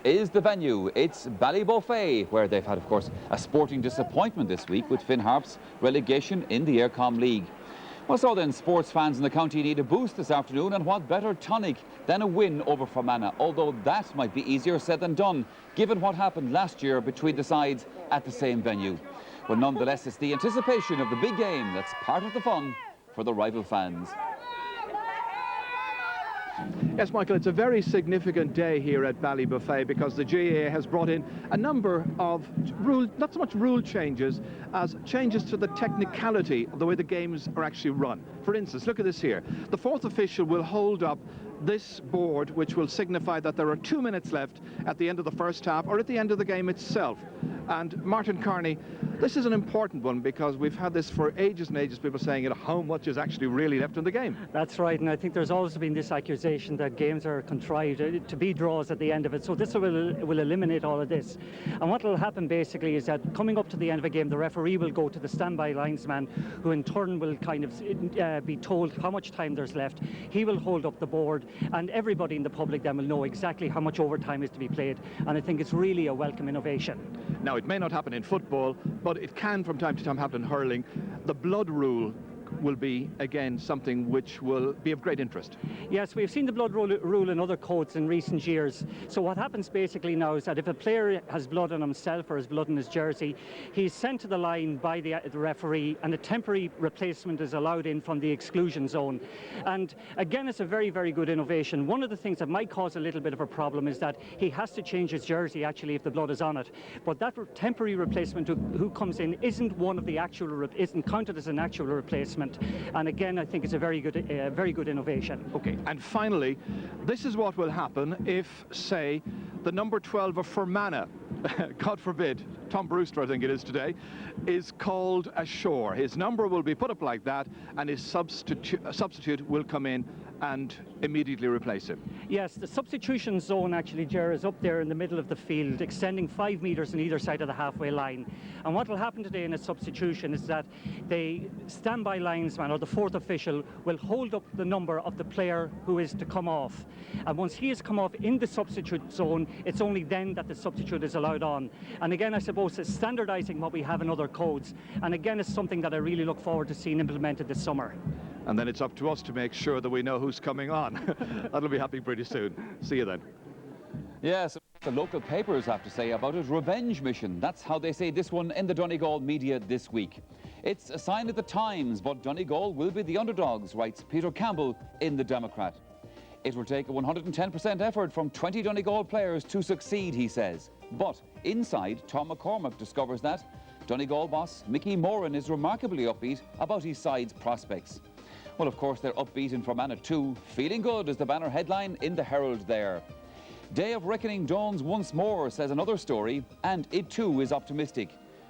is the venue. It's Ballybofey, where they've had, of course, a sporting disappointment this week with Finn Harp's relegation in the Aircom League. Well, so then, sports fans in the county need a boost this afternoon, and what better tonic than a win over Fermanagh, although that might be easier said than done, given what happened last year between the sides at the same venue. Well, nonetheless, it's the anticipation of the big game that's part of the fun for the rival fans. Yes, Michael, it's a very significant day here at Ballybofey because the GAA has brought in a number of not so much rule changes as changes to the technicality of the way the games are actually run. For instance, look at this here. The fourth official will hold up this board, which will signify that there are 2 minutes left at the end of the first half or at the end of the game itself. And Martin Carney, this is an important one because we've had this for ages and ages, people saying, how much is actually really left in the game. That's right, and I think there's also been this accusation that games are contrived to be draws at the end of it, so this will eliminate all of this. And what will happen basically is that coming up to the end of a game, the referee will go to the standby linesman, who in turn will kind of be told how much time there's left. He will hold up the board, and everybody in the public then will know exactly how much overtime is to be played, and I think it's really a welcome innovation. Now, it may not happen in football, but it can from time to time happen in hurling. The blood rule will be, again, something which will be of great interest. Yes, we've seen the blood rule in other codes in recent years. So what happens basically now is that if a player has blood on himself or has blood in his jersey, he's sent to the line by the referee, and a temporary replacement is allowed in from the exclusion zone. And again, it's a very, very good innovation. One of the things that might cause a little bit of a problem is that he has to change his jersey actually if the blood is on it. But that temporary replacement who comes in isn't one of the actual, isn't counted as an actual replacement. And again, I think it's a very good innovation. Okay, and finally, this is what will happen if, say, the number 12 of Fermanagh, God forbid, Tom Brewster, I think it is today, is called ashore. His number will be put up like that, and his substitute will come in and immediately replace him. Yes, the substitution zone actually, Ger, is up there in the middle of the field, extending 5 metres on either side of the halfway line. And what will happen today in a substitution is that the standby linesman or the fourth official will hold up the number of the player who is to come off. And once he has come off in the substitute zone, it's only then that the substitute is allowed on. And again, I suppose it's standardising what we have in other codes. And again, it's something that I really look forward to seeing implemented this summer. And then it's up to us to make sure that we know who's coming on. That'll be happening pretty soon. See you then. Yes, the local papers have to say about it, revenge mission. That's how they say this one in the Donegal media this week. It's a sign of the times, but Donegal will be the underdogs, writes Peter Campbell in The Democrat. It will take a 110% effort from 20 Donegal players to succeed, he says. But inside, Tom McCormack discovers that Donegal boss Mickey Moran is remarkably upbeat about his side's prospects. Well, of course, they're upbeat in Fermanagh too. Feeling good is the banner headline in the Herald there. Day of Reckoning dawns once more, says another story, and it too is optimistic.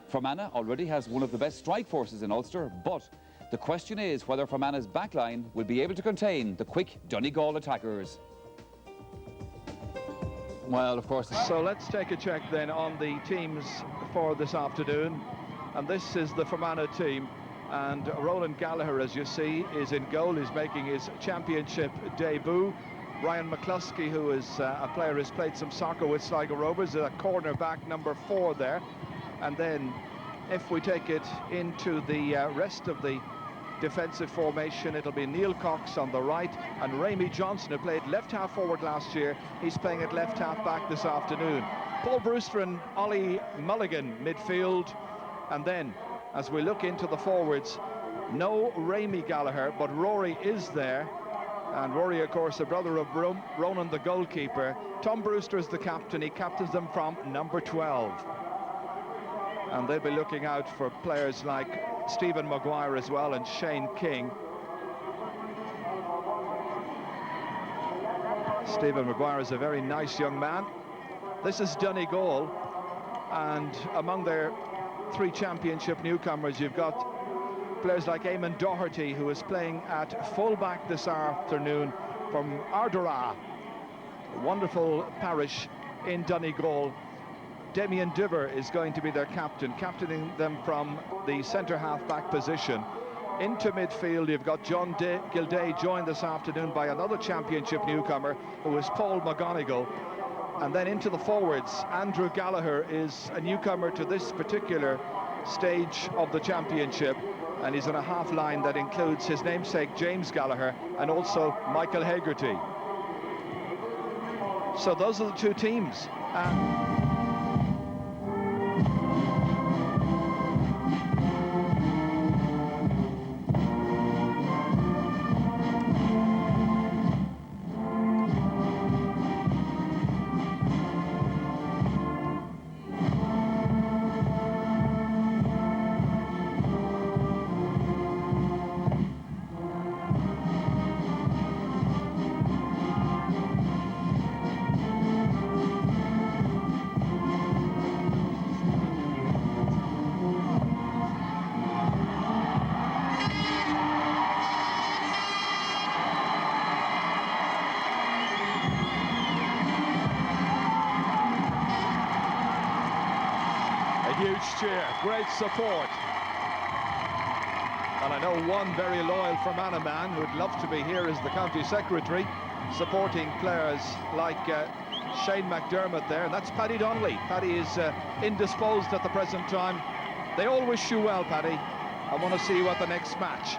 Fermanagh already has one of the best strike forces in Ulster, but the question is whether Fermanagh's backline will be able to contain the quick Donegal attackers. Well, of course. So let's take a check then on the teams for this afternoon. And this is the Fermanagh team. And Roland Gallagher, as you see, is in goal. He's making his championship debut. Ryan McCluskey, who is a player who's played some soccer with Sligo Rovers, a cornerback, number 4 there. And then if we take it into the rest of the defensive formation, it'll be Neil Cox on the right, and Ramey Johnson, who played left half forward last year, he's playing at left half back this afternoon. Paul Brewster and Ollie Mulligan midfield, and then as we look into the forwards, no Ramey Gallagher, but Rory is there. And Rory, of course, the brother of Ronan, the goalkeeper. Tom Brewster is the captain. He captains them from number 12. And they'll be looking out for players like Stephen Maguire as well, and Shane King. Stephen Maguire is a very nice young man. This is Donegal, and among their 3 championship newcomers, you've got players like Eamon Doherty, who is playing at full-back this afternoon from Ardara, a wonderful parish in Donegal. Damien Diver is going to be their captain, captaining them from the centre half-back position. Into midfield, you've got John Gilday, joined this afternoon by another championship newcomer, who is Paul McGonigal. And then into the forwards, Andrew Gallagher is a newcomer to this particular stage of the championship, and he's on a half line that includes his namesake James Gallagher and also Michael Hegarty. So those are the two teams. Huge cheer, great support. And I know one very loyal Fermanagh man who'd love to be here as the county secretary, supporting players like Shane McDermott there, and that's Paddy Donnelly. Paddy is indisposed at the present time. They all wish you well, Paddy. I want to see you at the next match.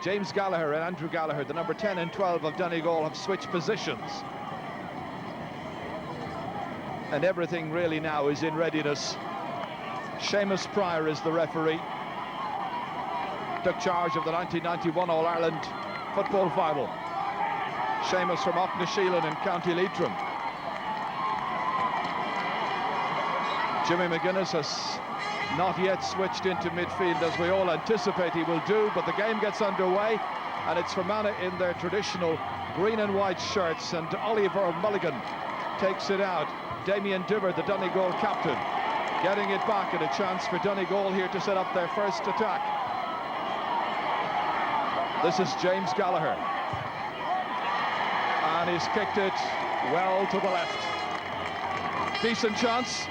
James Gallagher and Andrew Gallagher, the number 10 and 12 of Donegal, have switched positions. And everything really now is in readiness. Seamus Pryor is the referee. Took charge of the 1991 All-Ireland football final. Seamus from Aughnesheelin in County Leitrim. Jimmy McGuinness has not yet switched into midfield, as we all anticipate he will do, but the game gets underway, and it's Fermanagh in their traditional green and white shirts, and Oliver Mulligan takes it out. Damien Diver, the Donegal captain, getting it back, and a chance for Donegal here to set up their first attack. This is James Gallagher, and he's kicked it well to the left. Decent chance.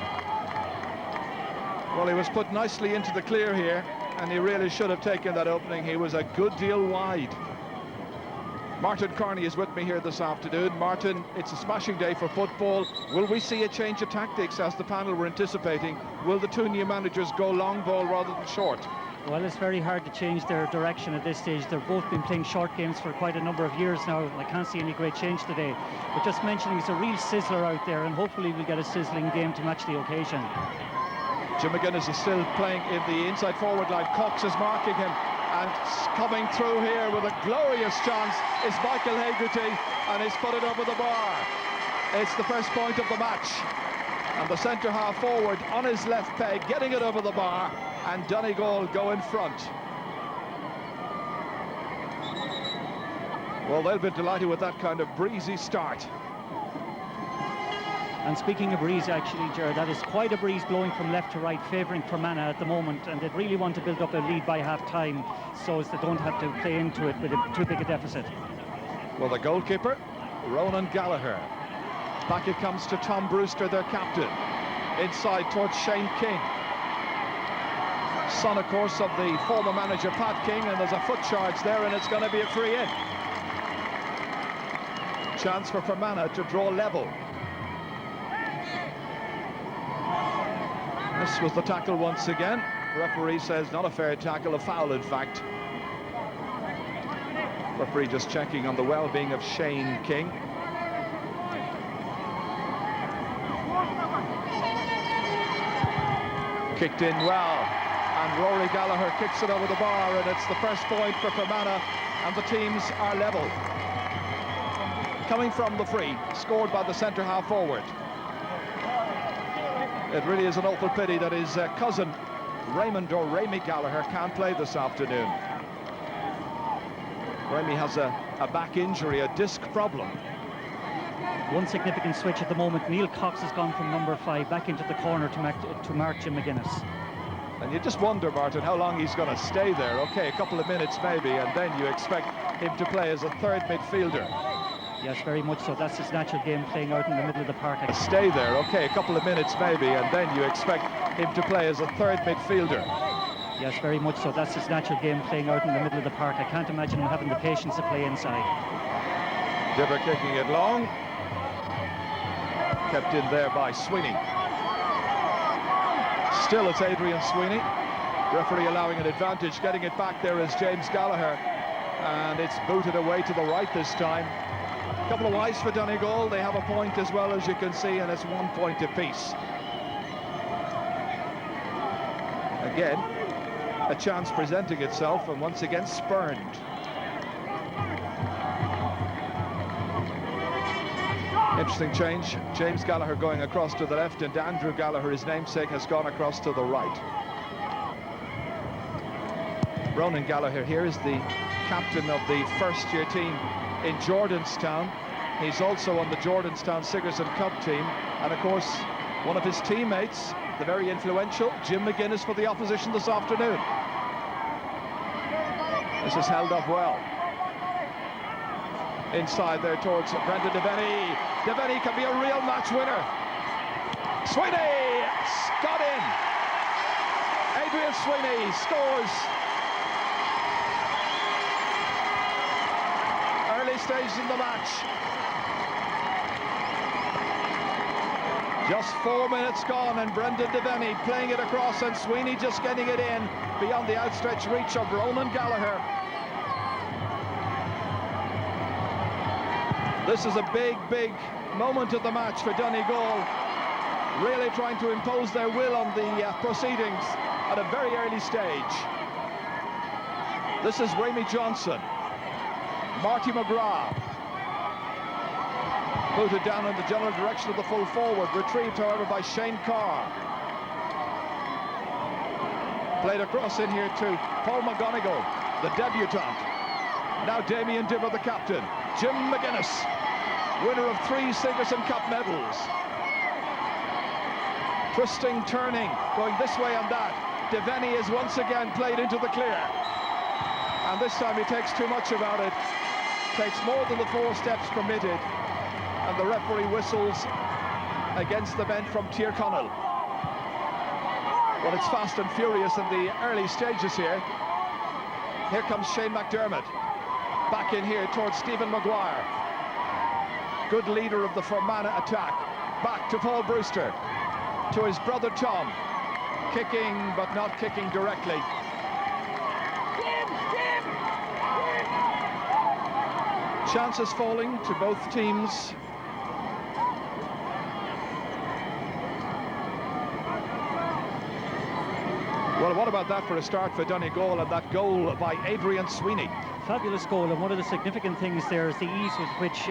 Well, he was put nicely into the clear here, and he really should have taken that opening. He was a good deal wide. Martin Carney is with me here this afternoon. Martin, it's a smashing day for football. Will we see a change of tactics, as the panel were anticipating? Will the two new managers go long ball rather than short? Well, it's very hard to change their direction at this stage. They've both been playing short games for quite a number of years now, and I can't see any great change today. But just mentioning, it's a real sizzler out there, and hopefully we'll get a sizzling game to match the occasion. Jim McGuinness is still playing in the inside forward line. Cox is marking him, and coming through here with a glorious chance is Michael Hegarty, and he's put it over the bar. It's the first point of the match, and the centre half forward on his left peg, getting it over the bar, and Donegal go in front. Well, they'll be delighted with that kind of breezy start. And speaking of breeze, actually, Gerard, that is quite a breeze blowing from left to right, favouring Fermanagh at the moment, and they really want to build up a lead by half-time so as they don't have to play into it with too big a deficit. Well, the goalkeeper, Ronan Gallagher. Back it comes to Tom Brewster, their captain. Inside towards Shane King. Son, of course, of the former manager Pat King, and there's a foot charge there, and it's going to be a free-in. Chance for Fermanagh to draw level. This was the tackle once again. Referee says not a fair tackle, a foul in fact. Referee just checking on the well-being of Shane King. Kicked in well, and Rory Gallagher kicks it over the bar, and it's the first point for Fermanagh, and the teams are level. Coming from the free, scored by the centre half forward. It really is an awful pity that his cousin, Raymond or Ramey Gallagher, can't play this afternoon. Ramey has a back injury, a disc problem. One significant switch at the moment. Neil Cox has gone from number 5 back into the corner to mark Jim McGuinness. And you just wonder, Martin, how long he's going to stay there. Okay, a couple of minutes maybe, and then you expect him to play as a third midfielder. Yes, very much so. That's his natural game, playing out in the middle of the park. Stay there, okay, a couple of minutes maybe, and then you expect him to play as a third midfielder. Yes, very much so. That's his natural game, playing out in the middle of the park. I can't imagine him having the patience to play inside. Diver kicking it long. kept in there by Sweeney. Still it's Adrian Sweeney. Referee allowing an advantage. Getting it back there is James Gallagher, and it's booted away to the right this time. A couple of eyes for Donegal. They have a point as well, as you can see, and it's 1 point apiece. Again, a chance presenting itself, and once again spurned. Interesting change. James Gallagher going across to the left, and Andrew Gallagher, his namesake, has gone across to the right. Ronan Gallagher here is the captain of the first-year team in Jordanstown. He's also on the Jordanstown Sigerson Cup team, and of course one of his teammates, the very influential Jim McGuinness, for the opposition this afternoon. This is held up well. Inside there towards Brendan Devaney. Devaney can be a real match winner. Sweeney got in. Adrian Sweeney scores. Early stage in the match. Just 4 minutes gone, and Brendan Devaney playing it across, and Sweeney just getting it in beyond the outstretched reach of Ronan Gallagher. This is a big moment of the match for Donegal, really trying to impose their will on the proceedings at a very early stage. This is Ramey Johnson. Marty McGrath. Booted down in the general direction of the full forward, retrieved however by Shane Carr. Played across in here to Paul McGonigal, the debutant. Now Damien Dibber, the captain. Jim McGuinness, winner of 3 Sigerson Cup medals. Twisting, turning, going this way and that. Devaney is once again played into the clear. And this time he takes too much about it. Takes more than the 4 steps permitted. And the referee whistles against the bend from Tyrconnell. Well, it's fast and furious in the early stages here. Here comes Shane McDermott. Back in here towards Stephen Maguire. Good leader of the Fermanagh attack. Back to Paul Brewster. To his brother Tom. Kicking, but not kicking directly. Chances falling to both teams. Well, what about that for a start for Donegal, and that goal by Adrian Sweeney? Fabulous goal, and one of the significant things there is the ease with which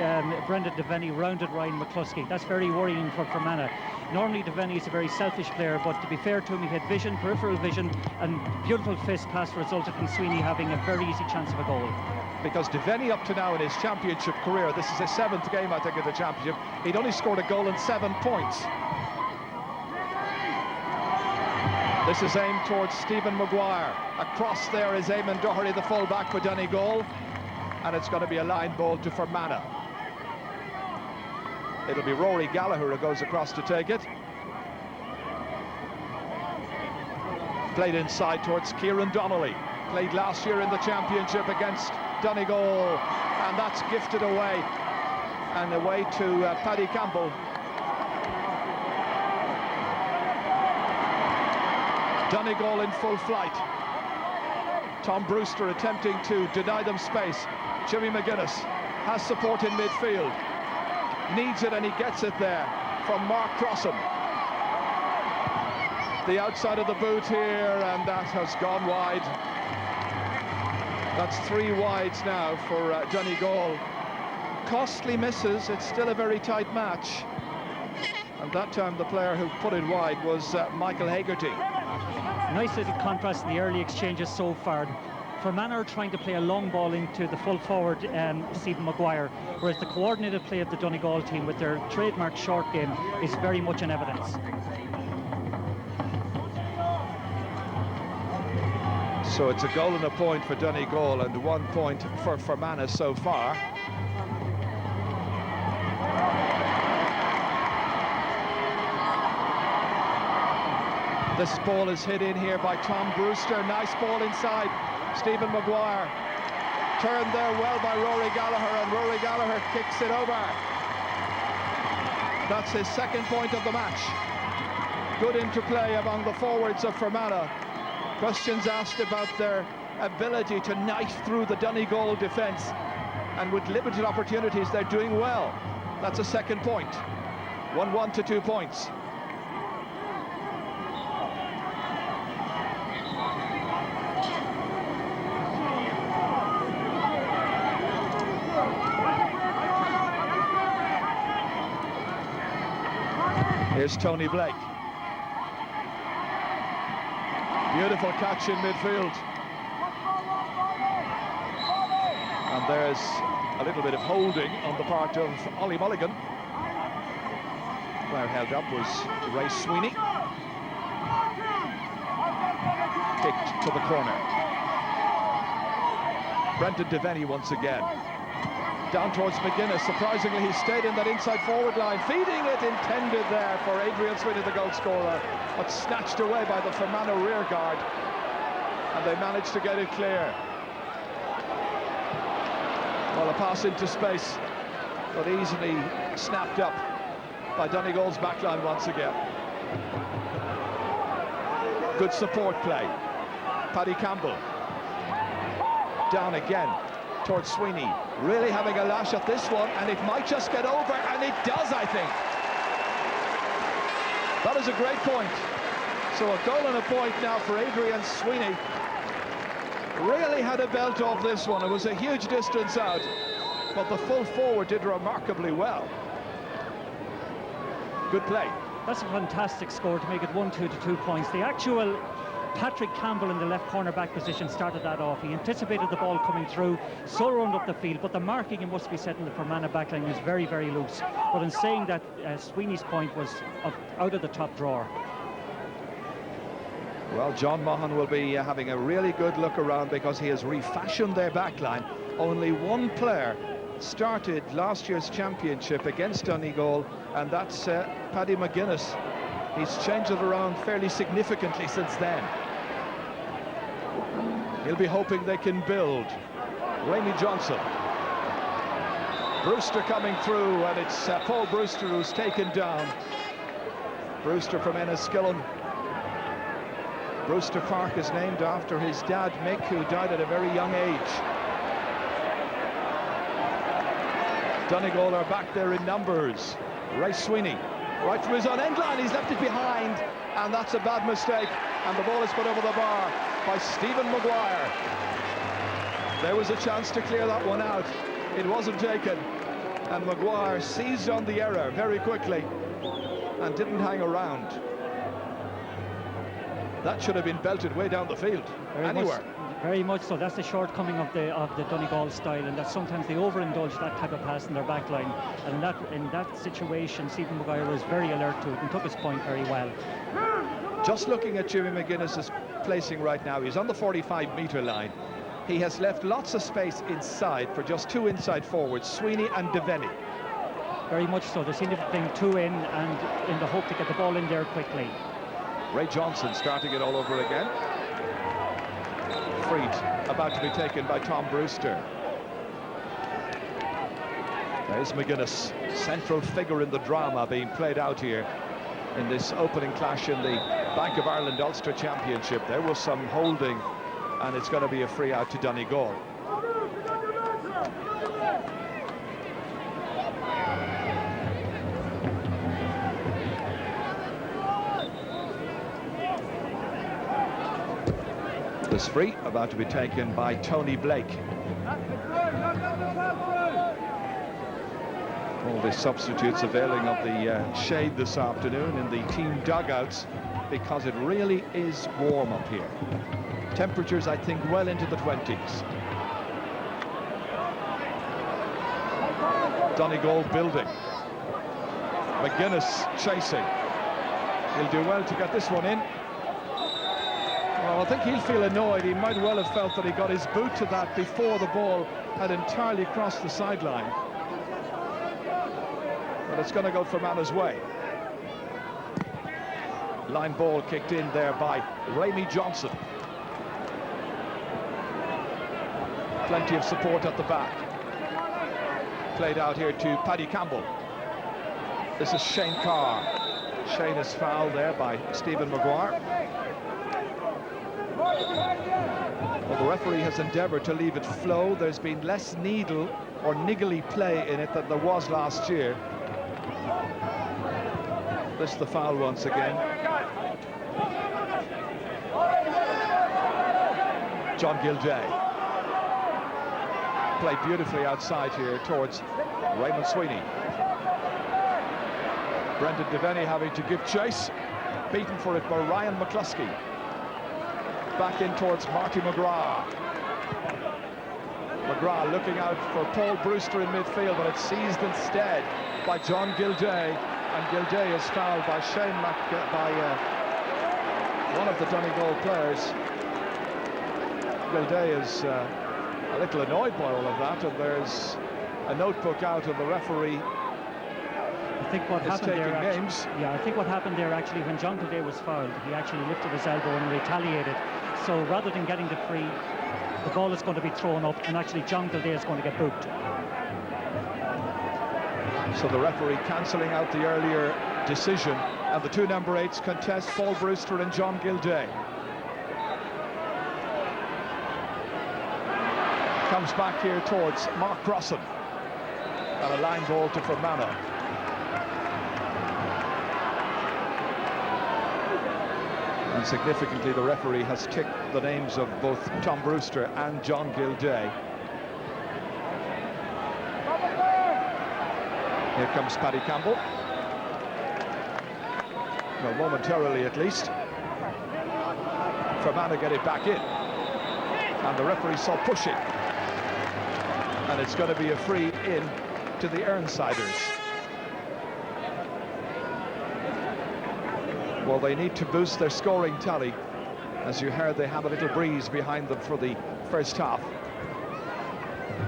Brendan Devaney rounded Ryan McCluskey. That's very worrying for Fermanagh. Normally Devaney is a very selfish player, but to be fair to him, he had vision, peripheral vision, and beautiful fist pass resulted in Sweeney having a very easy chance of a goal. Because Devaney up to now in his championship career, this is his 7th game I think in the championship, he'd only scored a goal in 7 points. This is aimed towards Stephen Maguire. Across there is Eamon Doherty, the full-back for Donegal. And it's going to be a line ball to Fermanagh. It'll be Rory Gallagher who goes across to take it. Played inside towards Kieran Donnelly. Played last year in the championship against Donegal. And that's gifted away. And away to Paddy Campbell. Donegal in full flight. Tom Brewster attempting to deny them space. Jimmy McGuinness has support in midfield. Needs it, and he gets it there from Mark Crossan. The outside of the boot here, and that has gone wide. That's 3 wides now for Donegal. Costly misses, it's still a very tight match. And that time the player who put it wide was Michael Hagerty. Nice little contrast in the early exchanges so far. Fermanagh are trying to play a long ball into the full forward Stephen Maguire, whereas the coordinated play of the Donegal team with their trademark short game is very much in evidence. So it's a goal and a point for Donegal and 1 point for Fermanagh so far. This ball is hit in here by Tom Brewster. Nice ball inside. Stephen Maguire. Turned there well by Rory Gallagher, and Rory Gallagher kicks it over. That's his second point of the match. Good interplay among the forwards of Fermanagh. Questions asked about their ability to knife through the Donegal defence, and with limited opportunities they're doing well. That's a second point. 1-1 to 2 points. Here's Tony Blake. Beautiful catch in midfield. And there's a little bit of holding on the part of Ollie Mulligan. Player held up was Ray Sweeney. Kicked to the corner. Brendan Devaney once again. Down towards McGuinness. Surprisingly, he stayed in that inside forward line. Feeding it intended there for Adrian Sweeney, the goal scorer, but snatched away by the Fermanagh rear guard. And they managed to get it clear. Well, a pass into space, but easily snapped up by Donegal's backline once again. Good support play. Paddy Campbell. Down again towards Sweeney. Really having a lash at this one, and it might just get over, and it does, I think. That is a great point. So a goal and a point now for Adrian Sweeney. Really had a belt off this one. It was a huge distance out, but the full forward did remarkably well. Good play. That's a fantastic score to make it 1-2 to 2 points. The actual Patrick Campbell in the left corner back position started that off. He anticipated the ball coming through, so round up the field, but the marking, it must be said, in the Fermanagh backline was very, very loose. But in saying that, Sweeney's point was out of the top drawer. Well, John Maughan will be having a really good look around, because he has refashioned their backline. Only one player started last year's championship against Donegal, and that's Paddy McGuinness. He's changed it around fairly significantly since then. He'll be hoping they can build. Ramey Johnson. Brewster coming through, and it's Paul Brewster who's taken down. Brewster from Enniskillen. Brewster Park is named after his dad, Mick, who died at a very young age. Donegal are back there in numbers. Ray Sweeney, right from his own end line, he's left it behind, and that's a bad mistake, and the ball is put over the bar by Stephen Maguire. There was a chance to clear that one out. It wasn't taken, and Maguire seized on the error very quickly and didn't hang around. That should have been belted way down the field, anywhere. Very much so. That's the shortcoming of the Donegal style, and that sometimes they overindulge that type of pass in their back line. And in that situation, Stephen Maguire was very alert to it and took his point very well. Just looking at Jimmy McGuinness's placing right now, he's on the 45-metre line. He has left lots of space inside for just two inside forwards, Sweeney and Devaney. Very much so. They seem to be playing two in, and in the hope to get the ball in there quickly. Ray Johnson starting it all over again. Freed, about to be taken by Tom Brewster. There's McGuinness, central figure in the drama being played out here in this opening clash in the Bank of Ireland Ulster Championship. There was some holding, and it's going to be a free out to Donegal. This free about to be taken by Tony Blake. All the substitutes availing of the shade this afternoon in the team dugouts, because it really is warm up here. Temperatures, I think, well into the 20s. Donegal building. McGuinness chasing. He'll do well to get this one in. Well, I think he'll feel annoyed. He might well have felt that he got his boot to that before the ball had entirely crossed the sideline. But it's going to go Fermanagh's way. Line ball kicked in there by Ramey Johnson. Plenty of support at the back. Played out here to Paddy Campbell. This is Shane Carr. Shane is fouled there by Stephen Maguire. Well, the referee has endeavoured to leave it flow. There's been less needle or niggly play in it than there was last year. This is the foul once again. John Gilday. Played beautifully outside here towards Raymond Sweeney. Brendan Devaney having to give chase. Beaten for it by Ryan McCluskey. Back in towards Marty McGrath. McGrath looking out for Paul Brewster in midfield, but it's seized instead by John Gilday. And Gilday is fouled by one of the Donegal players. Gilday is a little annoyed by all of that, and there's a notebook out, and the referee I think what happened there actually, I think what happened there actually, when John Gilday was fouled, he actually lifted his elbow and retaliated. So rather than getting the free, the ball is going to be thrown up, and actually John Gilday is going to get booked. So the referee cancelling out the earlier decision, and the two number 8s contest Paul Brewster and John Gilday. Comes back here towards Mark Crossan, and a line ball to Fermanagh. And significantly, the referee has ticked the names of both Tom Brewster and John Gilday. Here comes Paddy Campbell. Well, momentarily at least. Fermanagh get it back in. And the referee saw pushing. And it's going to be a free in to the Ernsiders. Well, they need to boost their scoring tally. As you heard, they have a little breeze behind them for the first half.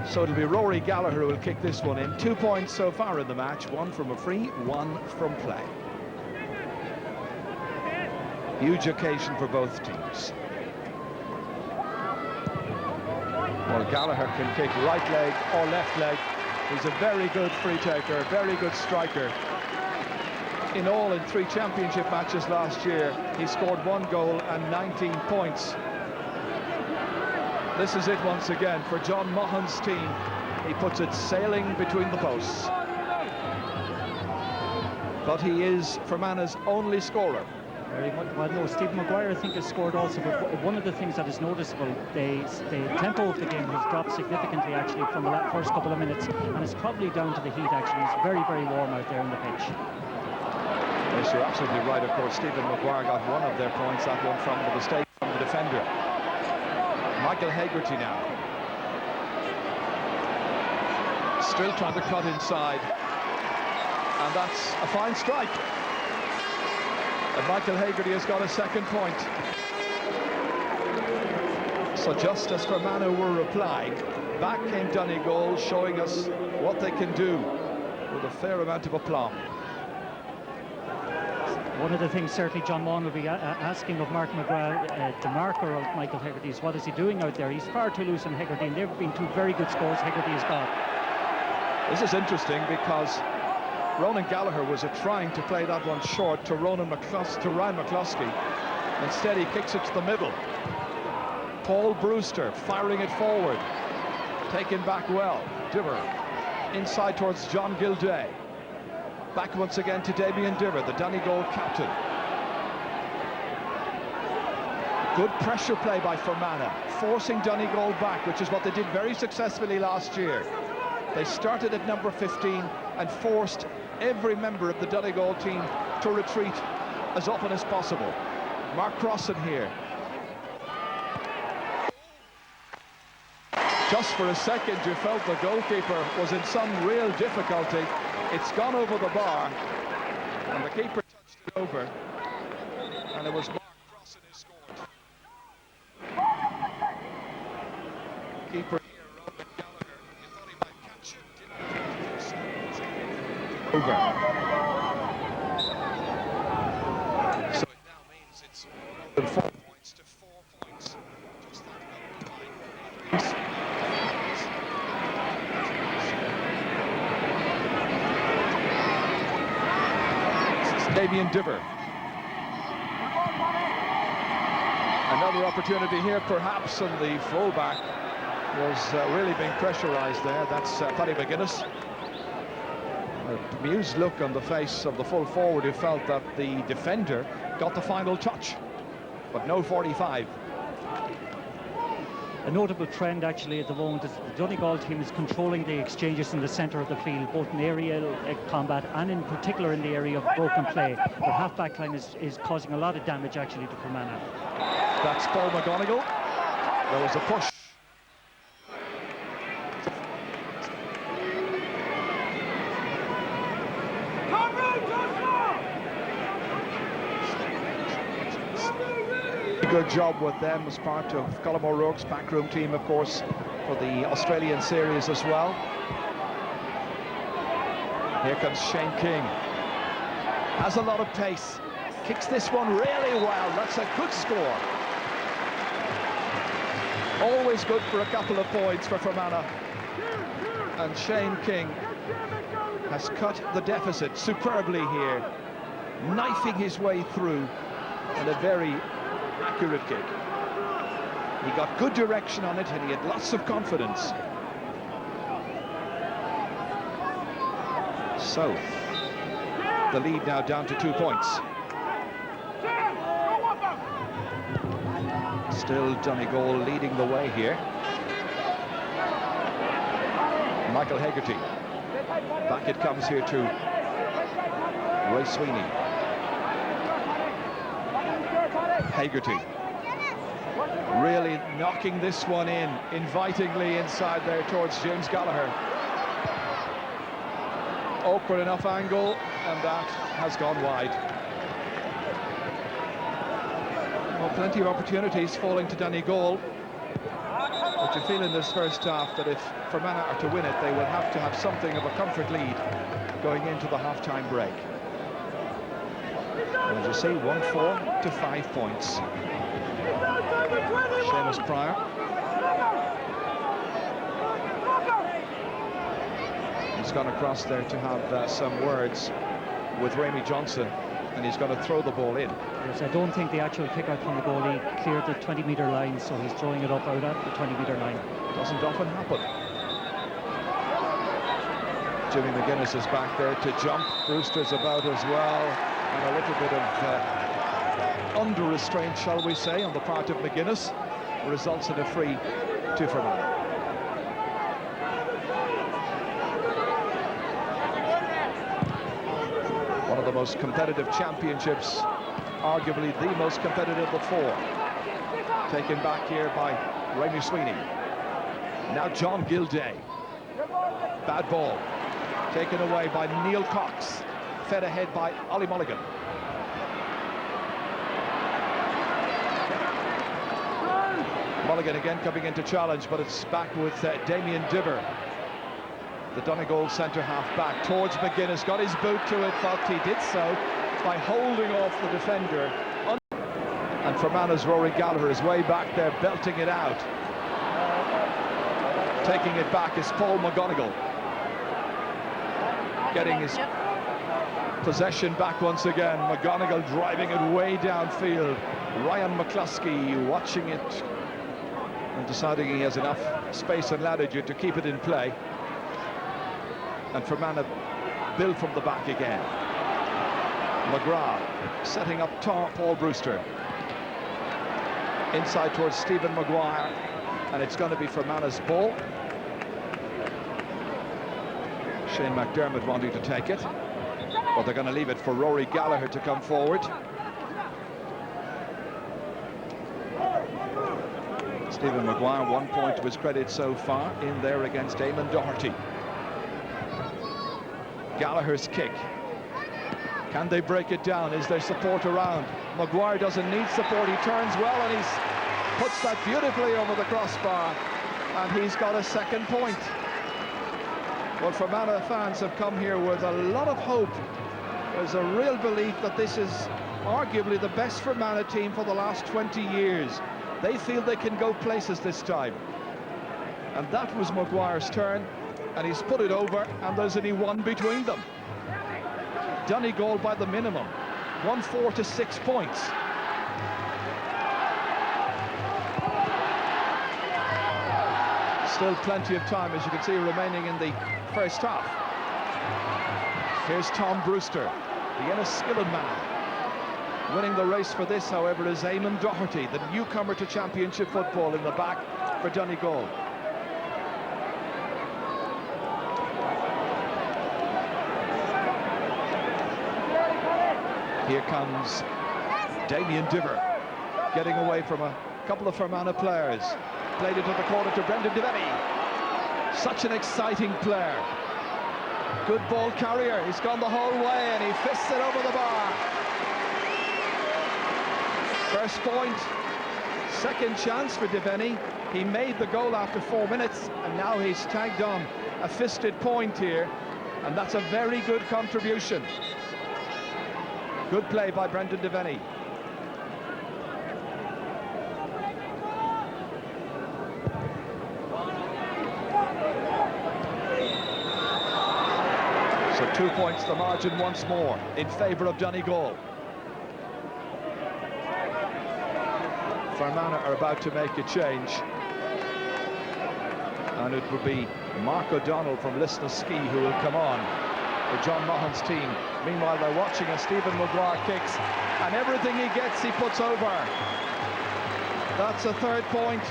So it'll be Rory Gallagher who will kick this one in. 2 points so far in the match, one from a free, one from play. Huge occasion for both teams. Well, Gallagher can kick right leg or left leg. He's a very good free taker, a very good striker. In all, in 3 championship matches last year, he scored 1 goal and 19 points. This is it once again for John Mahon's team. He puts it sailing between the posts. But he is Fermanagh's only scorer. Very much. Well, no, Stephen Maguire, I think, has scored also, but one of the things that is noticeable, the tempo of the game has dropped significantly, actually, from the first couple of minutes, and it's probably down to the heat, actually. It's very, very warm out there on the pitch. Yes, you're absolutely right. Of course, Stephen Maguire got one of their points, that one from the mistake from the defender. Michael Hegarty now. Still trying to cut inside. And that's a fine strike. And Michael Hegarty has got a second point. So just as Fermanagh were replying, back came Donegal, showing us what they can do with a fair amount of aplomb. One of the things certainly John Maughan will be asking of Mark McGrath, the marker of Michael Hegarty, is what is he doing out there? He's far too loose on Hegarty, and there have been 2 very good scores Hegarty has got. This is interesting because Ronan Gallagher was trying to play that one short to Ryan McCluskey. Instead, he kicks it to the middle. Paul Brewster firing it forward. Taken back well. Diver inside towards John Gilday. Back once again to Damien Diver, the Donegal captain. Good pressure play by Fermanagh, forcing Donegal back, which is what they did very successfully last year. They started at number 15 and forced every member of the Donegal team to retreat as often as possible. Mark Crossan here. Just for a second, you felt the goalkeeper was in some real difficulty. It's gone over the bar, and the keeper touched it over, and it was Mark Crossan who scored. Keeper here, Ronan Gallagher, you thought he might catch it, didn't he? Over. So it now means it's 4 points to 4 points. Just that line. Damien Dibber. Another opportunity here, perhaps, and the fullback was really being pressurised there. That's Paddy McGuinness. A bemused look on the face of the full forward, who felt that the defender got the final touch, but no 45. A notable trend actually at the moment is the Donegal team is controlling the exchanges in the centre of the field, both in aerial combat and in particular in the area of broken play. Their half-back line is causing a lot of damage actually to Fermanagh. That's Paul McGonigal. There was a push. Good job with them as part of Colm O'Rourke's backroom team, of course, for the Australian series as well. Here comes Shane King. Has a lot of pace. Kicks this one really well. That's a good score. Always good for a couple of points for Fermanagh. And Shane King has cut the deficit superbly here, knifing his way through, and a very accurate kick. He got good direction on it and he had lots of confidence. So, the lead now down to 2 points. Still Donegal leading the way here. Michael Hegarty. Back it comes here to Ray Sweeney. Hegarty really knocking this one in, invitingly inside there towards James Gallagher. Awkward enough angle, and that has gone wide. Well, plenty of opportunities falling to Donegal. But you feel in this first half that if Fermanagh are to win it, they will have to have something of a comfort lead going into the half-time break. And as you see, 1-4 to 5 points. Seamus Pryor. He's gone across there to have some words with Ramey Johnson, and he's going to throw the ball in. Yes, I don't think the actual kick out from the goalie cleared the 20-metre line, so he's throwing it up out at the 20-metre line. Doesn't often happen. Jimmy McGuinness is back there to jump. Brewster's about as well. And a little bit of under restraint, shall we say, on the part of McGuinness, results in a free to Fermanagh. One of the most competitive championships, arguably the most competitive of four. Taken back here by Ramey Sweeney. Now John Gilday. Bad ball. Taken away by Neil Cox. Fed ahead by Ollie Mulligan. Mulligan again coming into challenge, but it's back with Damien Dibber, the Donegal centre half back towards McGuinness. Got his boot to it, but he did so by holding off the defender. And Fermanagh's Rory Gallagher is way back there, belting it out. Taking it back is Paul McGonigal. Getting his possession back once again. McGonigal driving it way downfield. Ryan McCluskey watching it and deciding he has enough space and latitude to keep it in play. And Fermanagh build from the back again. McGrath setting up Paul Brewster. Inside towards Stephen Maguire, and it's going to be Fermanagh's ball. Shane McDermott wanting to take it, but they're going to leave it for Rory Gallagher to come forward. Stephen Maguire, 1 point to his credit so far in there against Eamon Doherty. Gallagher's kick. Can they break it down? Is there support around? Maguire doesn't need support. He turns well and he puts that beautifully over the crossbar, and he's got a second point. Well, Fermanagh fans have come here with a lot of hope. There's a real belief that this is arguably the best Fermanagh team for the last 20 years. They feel they can go places this time. And that was Maguire's turn, and he's put it over, and there's only one between them. Donegal by the minimum. 1-4 to 6 points. Still plenty of time, as you can see, remaining in the first half. Here's Tom Brewster, the Enniskillen man. Winning the race for this, however, is Eamon Doherty, the newcomer to championship football, in the back for Donegal. Here comes Damien Diver, getting away from a couple of Fermanagh players. Played it to the corner to Brendan Devaney. Such an exciting player. Good ball carrier. He's gone the whole way and he fists it over the bar. First point, second chance for Devaney. He made the goal after 4 minutes and now he's tagged on a fisted point here, and that's a very good contribution. Good play by Brendan Devaney. So 2 points the margin once more in favour of Donegal. Fermanagh are about to make a change, and it will be Mark O'Donnell from Lisnaskea who will come on for John Mahon's team. Meanwhile, they're watching as Stephen Maguire kicks, and everything he gets he puts over. That's a third point,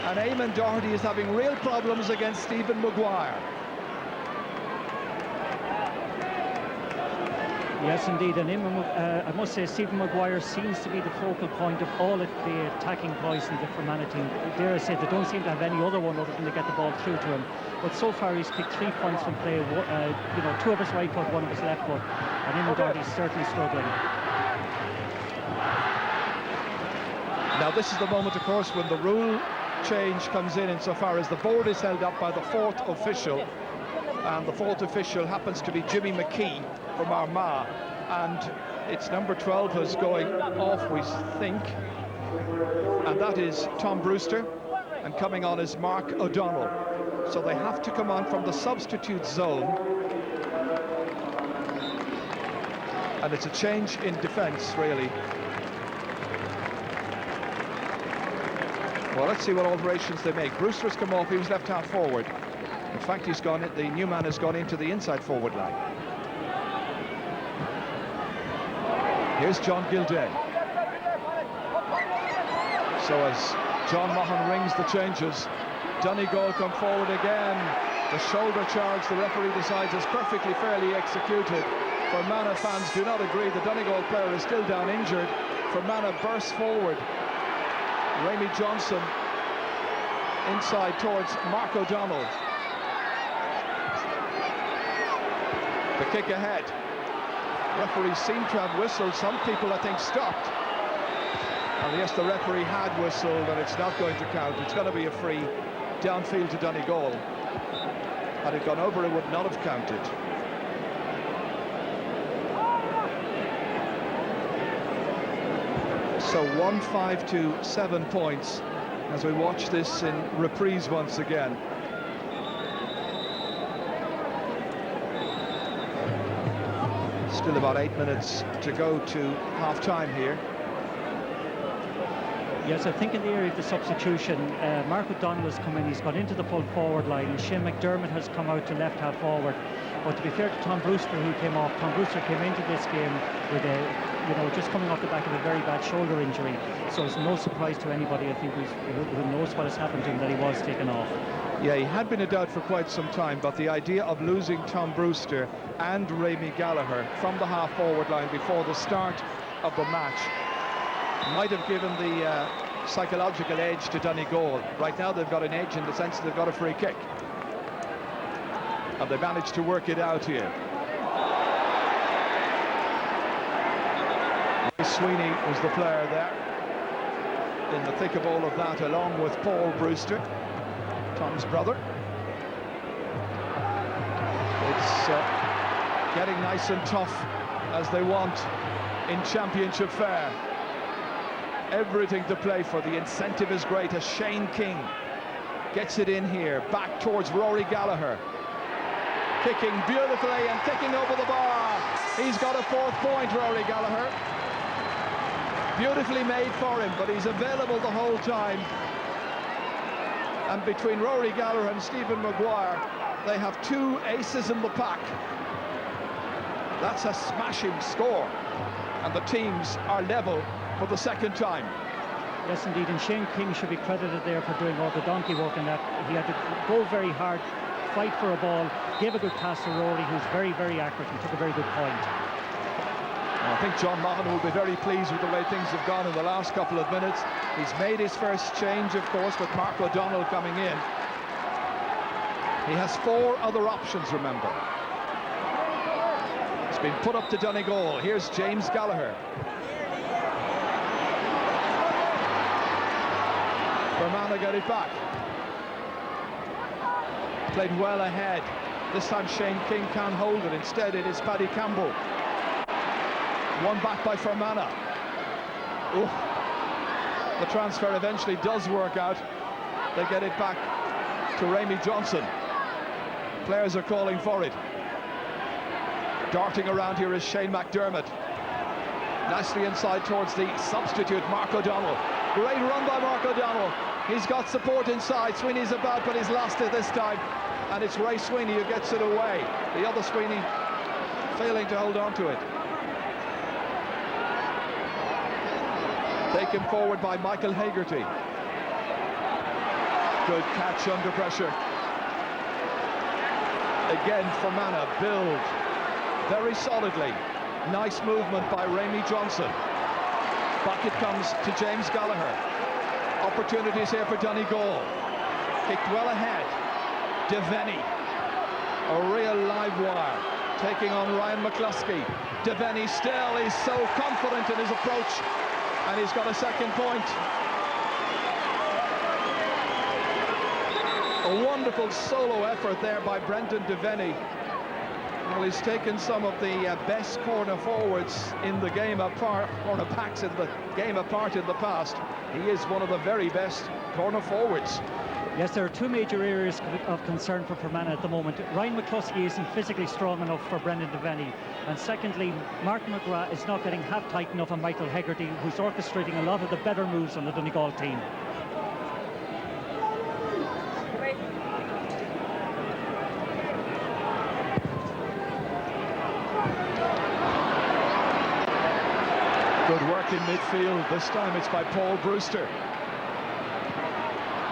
and Eamon Doherty is having real problems against Stephen Maguire. Yes, indeed, and I must say Stephen Maguire seems to be the focal point of all of the attacking boys in the Fermanagh team. Dare I say, they don't seem to have any other one other than to get the ball through to him. But so far he's picked 3 points from play, 2 of his right foot, 1 of his left foot, and Eamon Doherty's certainly struggling. Now this is the moment, of course, when the rule change comes in insofar as the board is held up by the fourth official, and the fourth official happens to be Jimmy McKee from Armagh, and it's number 12 who's going off, we think, and that is Tom Brewster, and coming on is Mark O'Donnell. So they have to come on from the substitute zone, and it's a change in defence, really. Well, let's see what alterations they make. Brewster's come off, he was left half forward. In fact, he's gone, the new man has gone into the inside forward line. Here's John Gilday. So as John Mahon rings the changes, Donegal come forward again. The shoulder charge, the referee decides, is perfectly fairly executed. Fermanagh fans do not agree. The Donegal player is still down injured. Fermanagh bursts forward. Ramey Johnson inside towards Mark O'Donnell. The kick ahead. Referees seem to have whistled. Some people, I think, stopped. And yes, the referee had whistled, and it's not going to count. It's going to be a free downfield to Donegal. Had it gone over, it would not have counted. So 1-5 to 7 points as we watch this in reprise once again. Still about 8 minutes to go to half-time here. Yes, I think in the area of the substitution, Mark O'Donnell has come in, he's got into the full forward line, and Shane McDermott has come out to left half forward. But to be fair to Tom Brewster, who came off, Tom Brewster came into this game with just coming off the back of a very bad shoulder injury. So it's no surprise to anybody, I think, who knows what has happened to him, that he was taken off. Yeah, he had been a doubt for quite some time, but the idea of losing Tom Brewster and Ramey Gallagher from the half forward line before the start of the match might have given the psychological edge to Donegal. Right now they've got an edge in the sense that they've got a free kick, and they managed to work it out here. Sweeney was the player there in the thick of all of that, along with Paul Brewster, Tom's brother. It's getting nice and tough as they want in championship fare. Everything to play for. The incentive is great as Shane King gets it in here, back towards Rory Gallagher, kicking beautifully and kicking over the bar. He's got a 4th point, Rory Gallagher. Beautifully made for him, but he's available the whole time. And between Rory Gallagher and Stephen Maguire, they have 2 aces in the pack. That's a smashing score. And the teams are level for the 2nd time. Yes, indeed, and Shane King should be credited there for doing all the donkey work in that. He had to go very hard, fight for a ball, gave a good pass to Rory, who's very, very accurate and took a very good point. Well, I think John Mahon will be very pleased with the way things have gone in the last couple of minutes. He's made his first change, of course, with Mark O'Donnell coming in. He has 4 other options, remember. It's been put up to Donegal. Here's James Gallagher. Fermanagh got it back. Played well ahead. This time Shane King can't hold it. Instead, it is Paddy Campbell. Won back by Fermanagh. Ooh. The transfer eventually does work out. They get it back to Rémi Johnson. Players are calling for it. Darting around here is Shane McDermott. Nicely inside towards the substitute, Mark O'Donnell. Great run by Mark O'Donnell. He's got support inside. Sweeney's about, but he's lost it this time. And it's Ray Sweeney who gets it away. The other Sweeney failing to hold on to it. Taken forward by Michael Hegarty. Good catch under pressure. Again, Fermanagh build very solidly. Nice movement by Rémi Johnson. Back it comes to James Gallagher. Opportunities here for Donegal. Kicked well ahead. Devaney, a real live wire, taking on Ryan McCluskey. Devaney still is so confident in his approach, and he's got a 2nd point. A wonderful solo effort there by Brendan Devaney. Well, he's taken some of the best corner forwards in the game apart, corner backs in the game apart in the past. He is one of the very best corner forwards. Yes, there are 2 major areas of concern for Fermanagh at the moment. Ryan McCluskey isn't physically strong enough for Brendan Devaney. And secondly, Martin McGrath is not getting half tight enough on Michael Hegarty, who's orchestrating a lot of the better moves on the Donegal team. Good work in midfield. This time it's by Paul Brewster.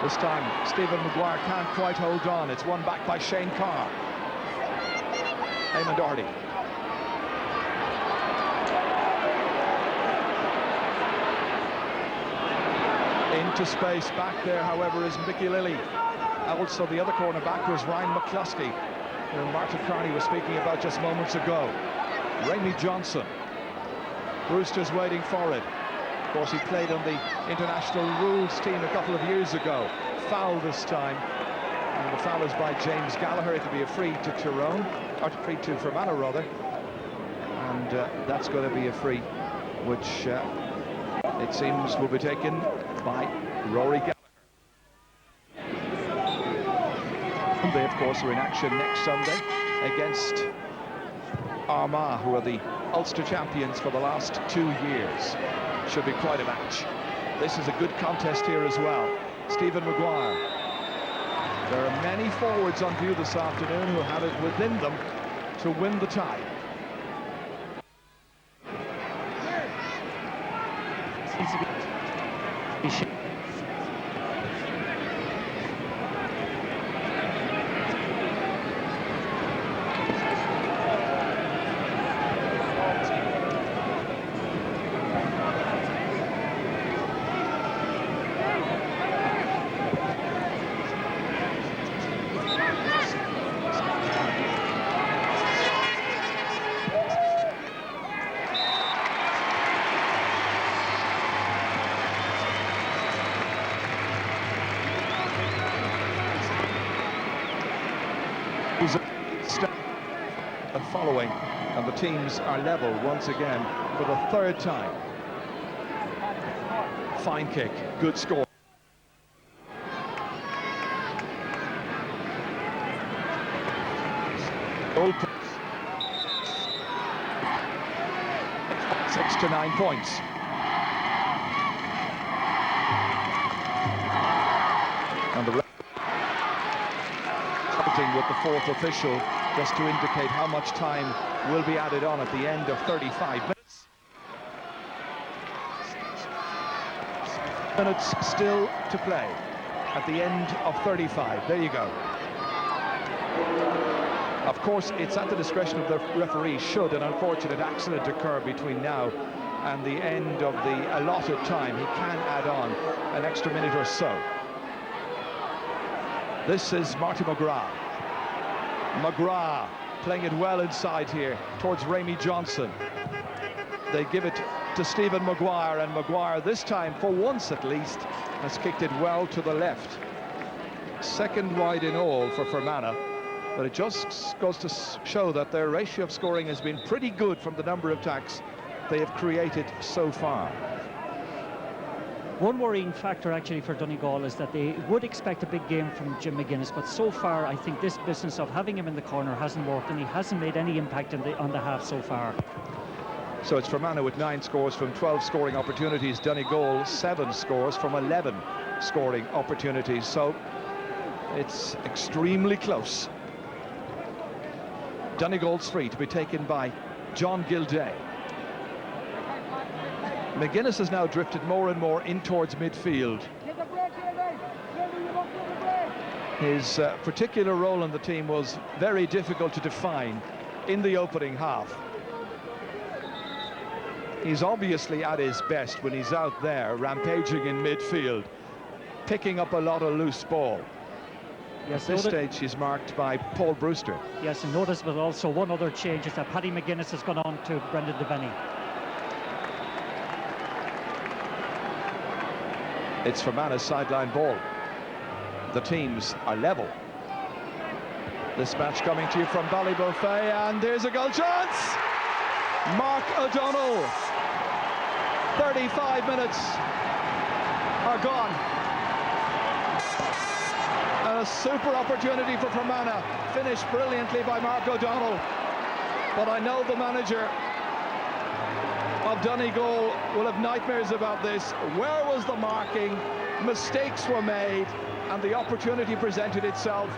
This time Stephen Maguire can't quite hold on. It's won back by Shane Carr. Eamon Doherty. Into space. Back there, however, is Mickey Lilly. Also, the other corner back was Ryan McCluskey, who Martin Carney was speaking about just moments ago. Rémi Johnson. Brewster's waiting for it. Of course, he played on the international rules team a couple of years ago. Foul this time. And the foul is by James Gallagher. It'll be a free to Tyrone, or free to Fermanagh, rather. And that's going to be a free, which it seems will be taken by Rory Gallagher. And they, of course, are in action next Sunday against Armagh, who are the Ulster champions for the last 2 years. Should be quite a match. This is a good contest here as well. Stephen Maguire. There are many forwards on view this afternoon who have it within them to win the tie. Following, and the teams are level once again for the 3rd time. Fine kick, good score. points. And the consulting with the fourth official just to indicate how much time will be added on at the end of 35 minutes. Minutes still to play at the end of 35. There you go. Of course, it's at the discretion of the referee should an unfortunate accident occur between now and the end of the allotted time. He can add on an extra minute or so. This is Marty McGrath. McGrath playing it well inside here towards Rémi Johnson. They give it to Stephen Maguire, and Maguire this time, for once at least, has kicked it well to the left. Second wide in all for Fermanagh, but it just goes to show that their ratio of scoring has been pretty good from the number of attacks they have created so far. One worrying factor actually for Donegal is that they would expect a big game from Jim McGuinness, but so far I think this business of having him in the corner hasn't worked, and he hasn't made any impact on the half so far. So it's Fermanagh with 9 scores from 12 scoring opportunities. Donegal 7 scores from 11 scoring opportunities. So it's extremely close. Donegal's free to be taken by John Gilday. McGuinness has now drifted more and more in towards midfield. His particular role in the team was very difficult to define in the opening half. He's obviously at his best when he's out there rampaging in midfield, picking up a lot of loose ball. Yes, at this stage he's marked by Paul Brewster. Yes, and notice but also one other change is that Paddy McGuinness has gone on to Brendan Devaney. It's Fermanagh's sideline ball. The teams are level. This match coming to you from Ballybofey, and there's a goal chance! Mark O'Donnell. 35 minutes are gone. And a super opportunity for Fermanagh, finished brilliantly by Mark O'Donnell. But I know the manager of Donegal will have nightmares about this. Where was the marking? Mistakes were made, and the opportunity presented itself,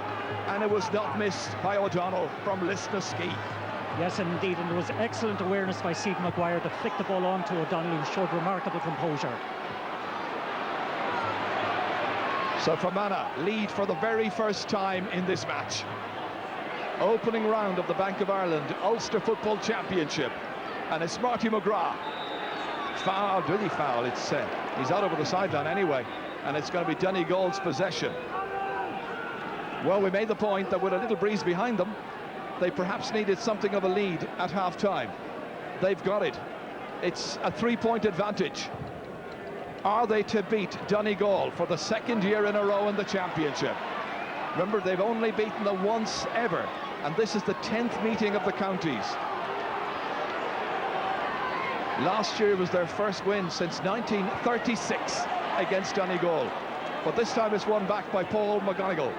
and it was not missed by O'Donnell from Lisnaskey. Yes, indeed, and there was excellent awareness by Stephen Maguire to flick the ball on to O'Donnell, who showed remarkable composure. So Fermanagh lead for the very first time in this match. Opening round of the Bank of Ireland Ulster Football Championship. And it's Marty McGrath. Foul, really foul. It's he's out over the sideline anyway, and it's going to be Donegal's possession. Well, we made the point that with a little breeze behind them, they perhaps needed something of a lead at half-time. They've got it. It's a 3-point advantage. Are they to beat Donegal for the second year in a row in the championship? Remember, they've only beaten them once ever, and this is the 10th meeting of the counties. Last year was their first win since 1936 against Donegal, but this time it's won back by Paul McGonigal.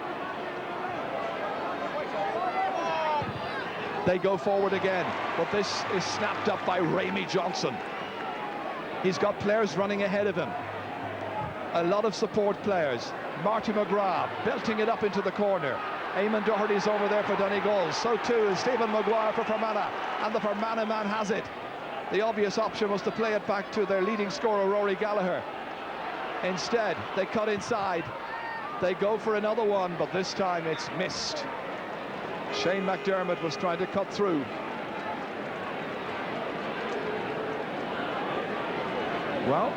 They go forward again, but this is snapped up by Rémi Johnson. He's got players running ahead of him, a lot of support players. Marty McGrath belting it up into the corner. Eamon Doherty's over there for Donegal, so too is Stephen Maguire for Fermanagh, and the Fermanagh man has it. The obvious option was to play it back to their leading scorer, Rory Gallagher. Instead, they cut inside. They go for another one, but this time it's missed. Shane McDermott was trying to cut through. Well,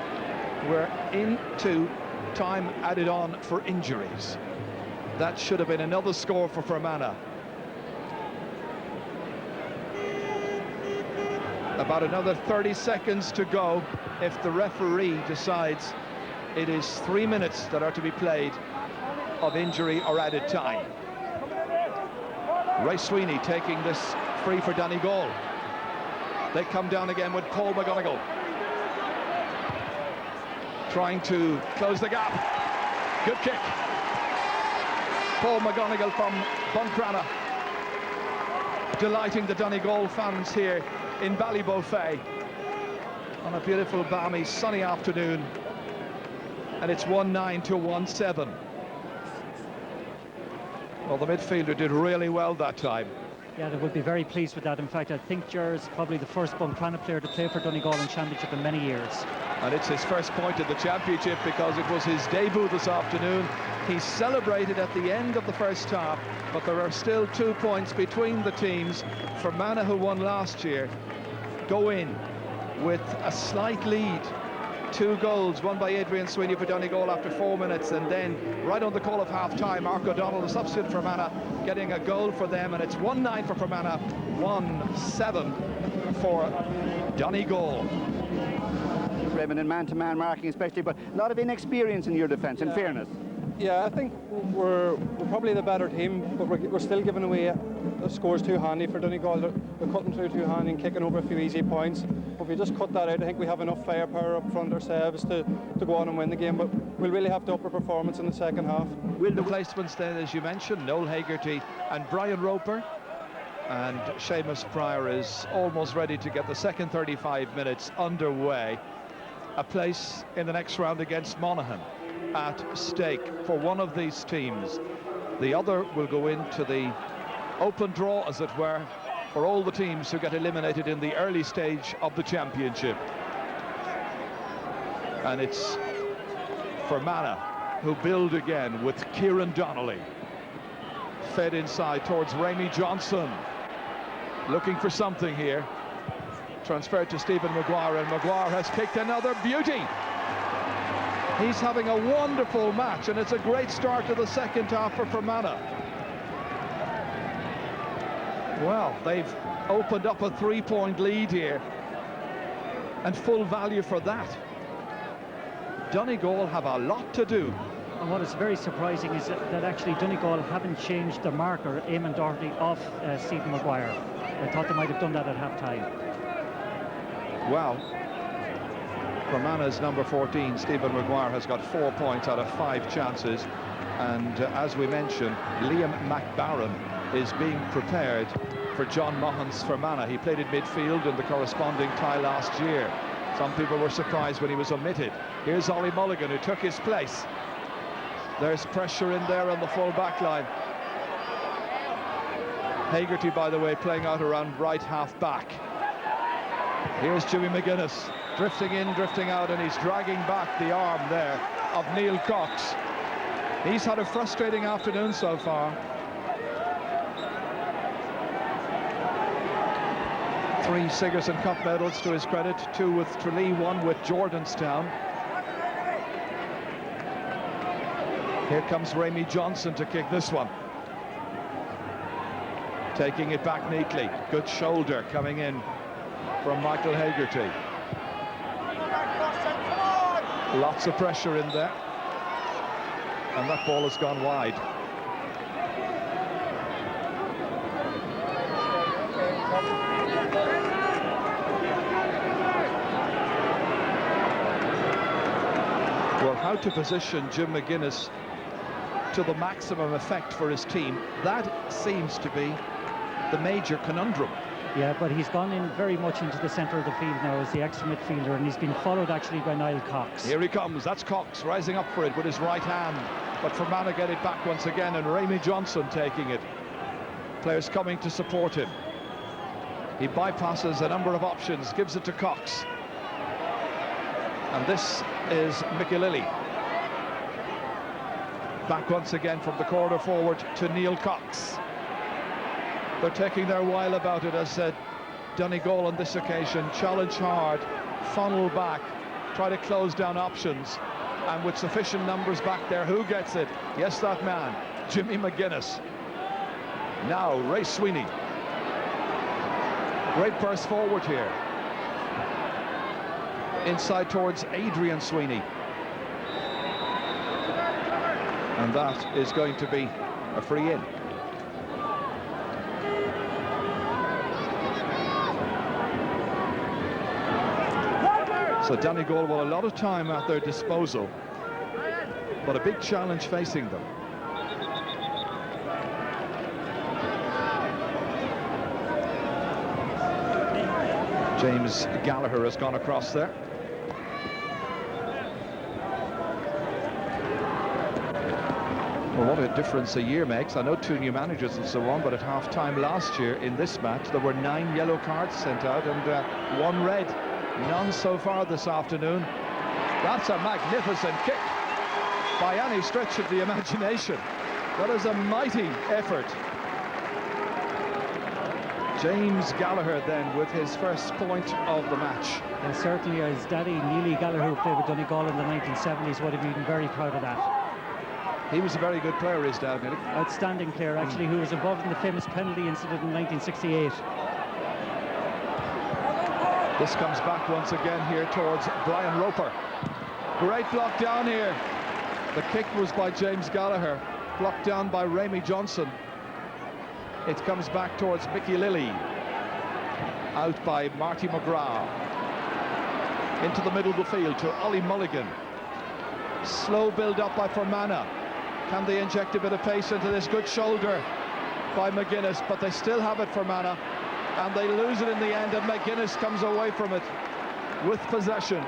we're into time added on for injuries. That should have been another score for Fermanagh. About another 30 seconds to go if the referee decides it is 3 minutes that are to be played of injury or added time. Ray Sweeney taking this free for Donegal. They come down again with Paul McGonigal, trying to close the gap. Good kick. Paul McGonigal from Buncrana, delighting the Donegal fans here in Ballybofey. on a beautiful, balmy, sunny afternoon. And it's 1-9 to 1-7. Well, the midfielder did really well that time. Yeah, they would be very pleased with that. In fact, I think Ger's probably the first Buncrana player to play for Donegal in Championship in many years. And it's his first point in the Championship because it was his debut this afternoon. He celebrated at the end of the first half, but there are still 2 points between the teams. Fermanagh, who won last year, go in with a slight lead. 2 goals, one by Adrian Sweeney for Donegal after 4 minutes, and then right on the call of half-time, Mark O'Donnell, the substitute for Fermanagh, getting a goal for them, and it's 1-9 for Fermanagh, 1-7 for Donegal. Raymond, in man-to-man marking especially, but a lot of inexperience in your defence, in fairness. Yeah, I think we're probably the better team, but we're still giving away scores too handy for Donegal. They're cutting through too handy and kicking over a few easy points. If we just cut that out, I think we have enough firepower up front ourselves to go on and win the game, but we'll really have to up our performance in the second half. Will the placements then, as you mentioned, Noel Hegarty and Brian Roper, and Seamus Pryor is almost ready to get the second 35 minutes underway. A place in the next round against Monaghan at stake for one of these teams. The other will go into the open draw, as it were, for all the teams who get eliminated in the early stage of the Championship. And it's Fermanagh who build again with Kieran Donnelly. Fed inside towards Rémi Johnson. Looking for something here. Transferred to Stephen Maguire, and Maguire has kicked another beauty. He's having a wonderful match, and it's a great start to the second half for Fermanagh. Well, they've opened up a 3-point lead here, and full value for that. Donegal have a lot to do. And what is very surprising is that actually Donegal haven't changed the marker, Eamon Doherty, off Stephen Maguire. I thought they might have done that at half-time. Well, Fermanagh's number 14, Stephen Maguire, has got 4 points out of 5 chances, and as we mentioned, Liam McBarron is being prepared for John Mahon's Fermanagh. He played in midfield in the corresponding tie last year. Some people were surprised when he was omitted. Here's Ollie Mulligan, who took his place. There's pressure in there on the full back line. Hegarty, by the way, playing out around right half back. Here's Jimmy McGuinness, drifting in, drifting out, and he's dragging back the arm there of Neil Cox. He's had a frustrating afternoon so far. 3 Sigerson Cup medals to his credit, 2 with Tralee, 1 with Jordanstown. Here comes Rémi Johnson to kick this one. Taking it back neatly. Good shoulder coming in from Michael Hegarty. Lots of pressure in there. And that ball has gone wide. Well, how to position Jim McGuinness to the maximum effect for his team, that seems to be the major conundrum. Yeah, but he's gone in very much into the centre of the field now as the extra midfielder, and he's been followed actually by Niall Cox. Here he comes, that's Cox rising up for it with his right hand, but Fermanagh get it back once again, and Rémi Johnson taking it. Players coming to support him. He bypasses a number of options, gives it to Cox. And this is Mickey Lilly. Back once again from the corner forward to Neil Cox. They're taking their while about it, as Donegal on this occasion challenge hard, funnel back, try to close down options, and with sufficient numbers back there, who gets it? Yes, that man, Jimmy McGuinness. Now Ray Sweeney. Great burst forward here. Inside towards Adrian Sweeney. And that is going to be a free in. So Donegal with a lot of time at their disposal, but a big challenge facing them. James Gallagher has gone across there. Well, what a difference a year makes. I know 2 new managers and so on, but at half-time last year in this match, there were 9 yellow cards sent out and 1 red. None so far this afternoon. That's a magnificent kick by any stretch of the imagination. That is a mighty effort. James Gallagher then with his first point of the match. And certainly his daddy, Neely Gallagher, who played with Donegal in the 1970s, would have been very proud of that. He was a very good player, his dad, Neely. Outstanding player, actually, who was involved in the famous penalty incident in 1968. This comes back once again here towards Brian Roper. Great block down here. The kick was by James Gallagher, blocked down by Rémy Johnson. It comes back towards Mickey Lilly, out by Marty McGrath. Into the middle of the field to Ollie Mulligan. Slow build up by Fermanagh. Can they inject a bit of pace into this? Good shoulder by McGuinness, but they still have it, Fermanagh, and they lose it in the end, and McGuinness comes away from it with possession.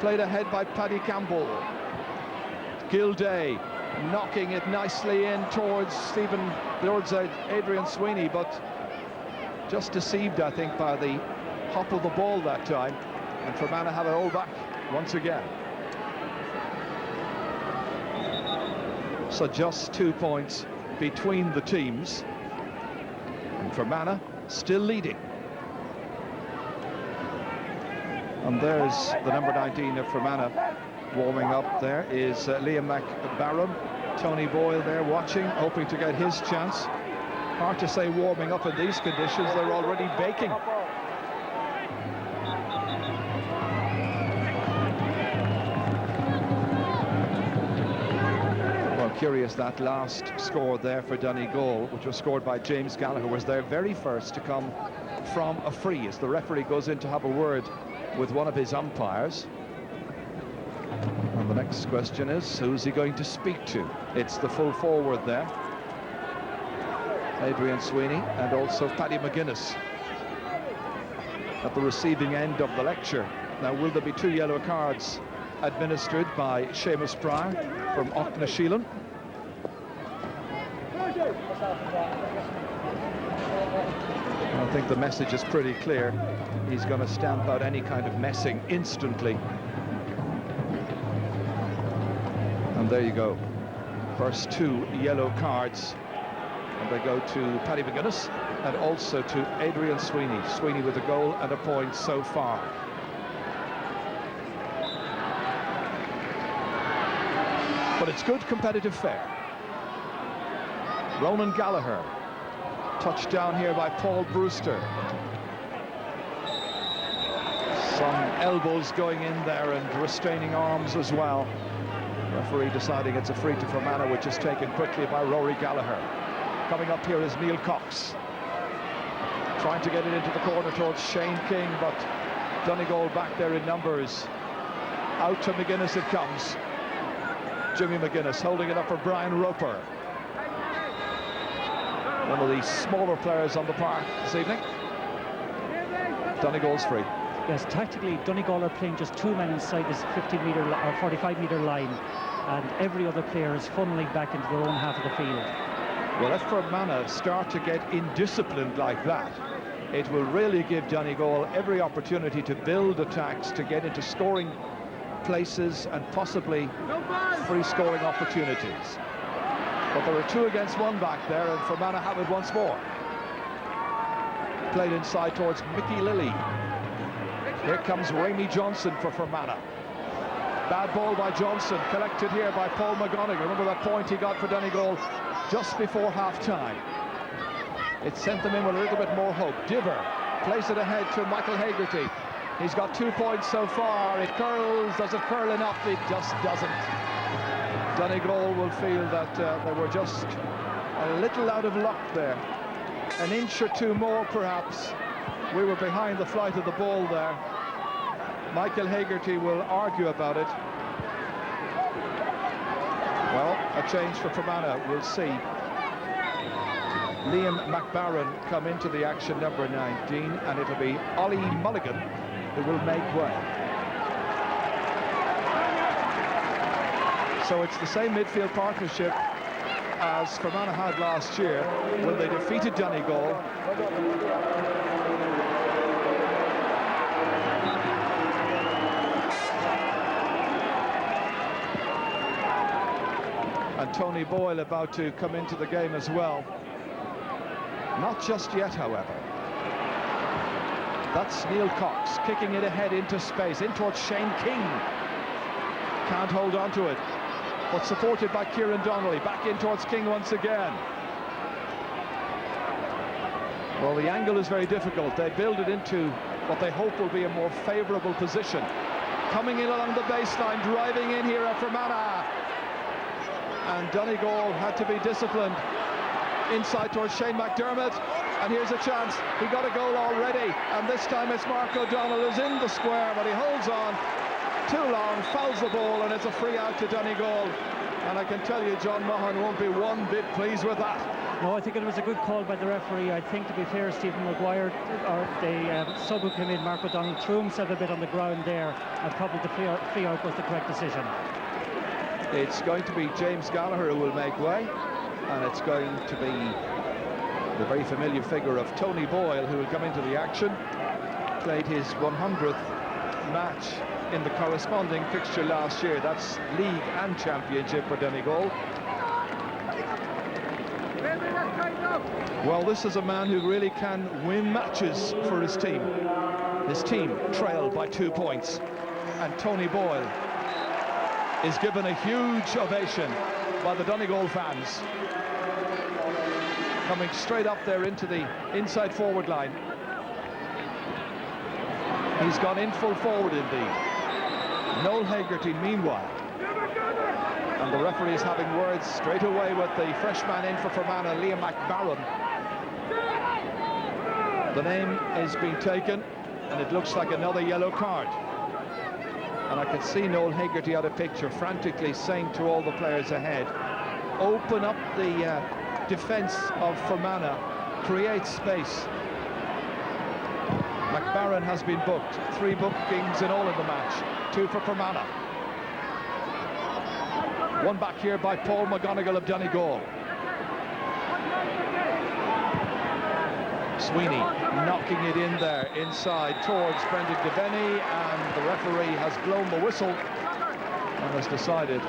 Played ahead by Paddy Campbell. Gilday knocking it nicely in towards Adrian Sweeney, but just deceived, I think, by the hop of the ball that time, and Fermanagh have it all back once again. So just 2 points between the teams, and Fermanagh still leading. And there's the number 19 of Fermanagh warming up. There is Liam McBarron. Tony Boyle there watching, hoping to get his chance. Hard to say warming up in these conditions, they're already baking. Well, curious, that last score there for Donegal, which was scored by James Gallagher, was their very first to come from a free, as the referee goes in to have a word with one of his umpires. And the next question is, who's he going to speak to? It's the full forward there, Adrian Sweeney, and also Paddy McGuinness at the receiving end of the lecture. Now, will there be 2 yellow cards administered by Seamus Pryor from Aughnasheelin? I think the message is pretty clear. He's going to stamp out any kind of messing instantly. And there you go. First 2 yellow cards. And they go to Paddy McGuinness and also to Adrian Sweeney. Sweeney with a goal and a point so far. But it's good competitive fare. Ronan Gallagher. Touchdown here by Paul Brewster. Some elbows going in there and restraining arms as well. Referee deciding it's a free to Fermanagh, which is taken quickly by Rory Gallagher. Coming up here is Neil Cox. Trying to get it into the corner towards Shane King, but Donegal back there in numbers. Out to McGuinness it comes. Jimmy McGuinness holding it up for Brian Roper. One of the smaller players on the park this evening. Donegal's free. Yes, tactically, Donegal are playing just 2 men inside this 50-metre or 45-metre line, and every other player is funneling back into their own half of the field. Well, if Fermanagh start to get indisciplined like that, it will really give Donegal every opportunity to build attacks, to get into scoring places and possibly free scoring opportunities. But there are 2 against 1 back there, and Fermanagh have it once more. Played inside towards Mickey Lilly. Here comes Rémy Johnson for Fermanagh. Bad ball by Johnson, collected here by Paul McGonigal. Remember that point he got for Donegal just before half-time. It sent them in with a little bit more hope. Diver plays it ahead to Michael Hegarty. He's got 2 points so far. It curls. Does it curl enough? It just doesn't. Donegal will feel that they were just a little out of luck there. An inch or 2 more, perhaps. We were behind the flight of the ball there. Michael Hegarty will argue about it. Well, a change for Fermanagh, we'll see. Liam McBarron come into the action, number 19, and it'll be Ollie Mulligan who will make way. So it's the same midfield partnership as Fermanagh had last year when they defeated Donegal. And Tony Boyle about to come into the game as well. Not just yet, however. That's Neil Cox kicking it ahead into space, in towards Shane King. Can't hold on to it, but supported by Kieran Donnelly. Back in towards King once again. Well, the angle is very difficult. They build it into what they hope will be a more favourable position. Coming in along the baseline, driving in here at Fermanagh. And Donegal had to be disciplined. Inside towards Shane McDermott, and here's a chance. He got a goal already, and this time it's Mark O'Donnell who's in the square, but he holds on too long, fouls the ball, and it's a free out to Donegal. And I can tell you, John Mahon won't be one bit pleased with that. No, I think it was a good call by the referee. I think, to be fair, Stephen Maguire, or the sub who came in, Mark O'Donnell, threw himself a bit on the ground there, and probably the free out was the correct decision. It's going to be James Gallagher who will make way, and it's going to be the very familiar figure of Tony Boyle who will come into the action. Played his 100th match in the corresponding fixture last year. That's league and championship for Donegal. Well, this is a man who really can win matches for his team. His team trailed by 2 points, and Tony Boyle is given a huge ovation by the Donegal fans. Coming straight up there into the inside forward line. He's gone in full forward indeed. Noel Hegarty meanwhile. And the referee is having words straight away with the freshman in for Fermanagh, Liam McBarron. The name is being taken, and it looks like another yellow card. And I can see Noel Hegarty out of picture, frantically saying to all the players ahead, open up the defence of Fermanagh, create space. McBarron has been booked, 3 bookings in all in the match, 2 for Fermanagh. 1 back here by Paul McGonigal of Donegal. Sweeney knocking it in there inside towards Brendan Devaney, and the referee has blown the whistle and has decided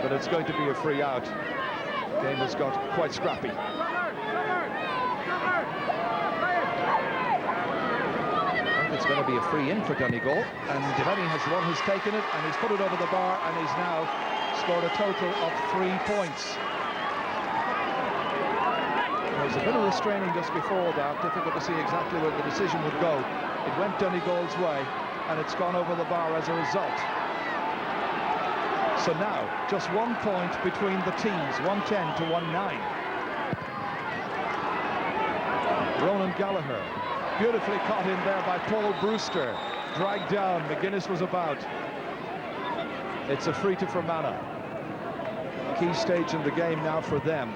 that it's going to be a free out. The game has got quite scrappy. It's going to be a free in for Donegal, and Devaney has the one who's taken it, and he's put it over the bar, and he's now scored a total of 3 points. There was a bit of restraining just before that, difficult to see exactly where the decision would go. It went Donegal's way, and it's gone over the bar as a result. So now, just 1 point between the teams, 110 to 1-9. Ronan Gallagher, beautifully caught in there by Paul Brewster, dragged down, McGuinness was about. It's a free to Fermanagh. Key stage in the game now for them.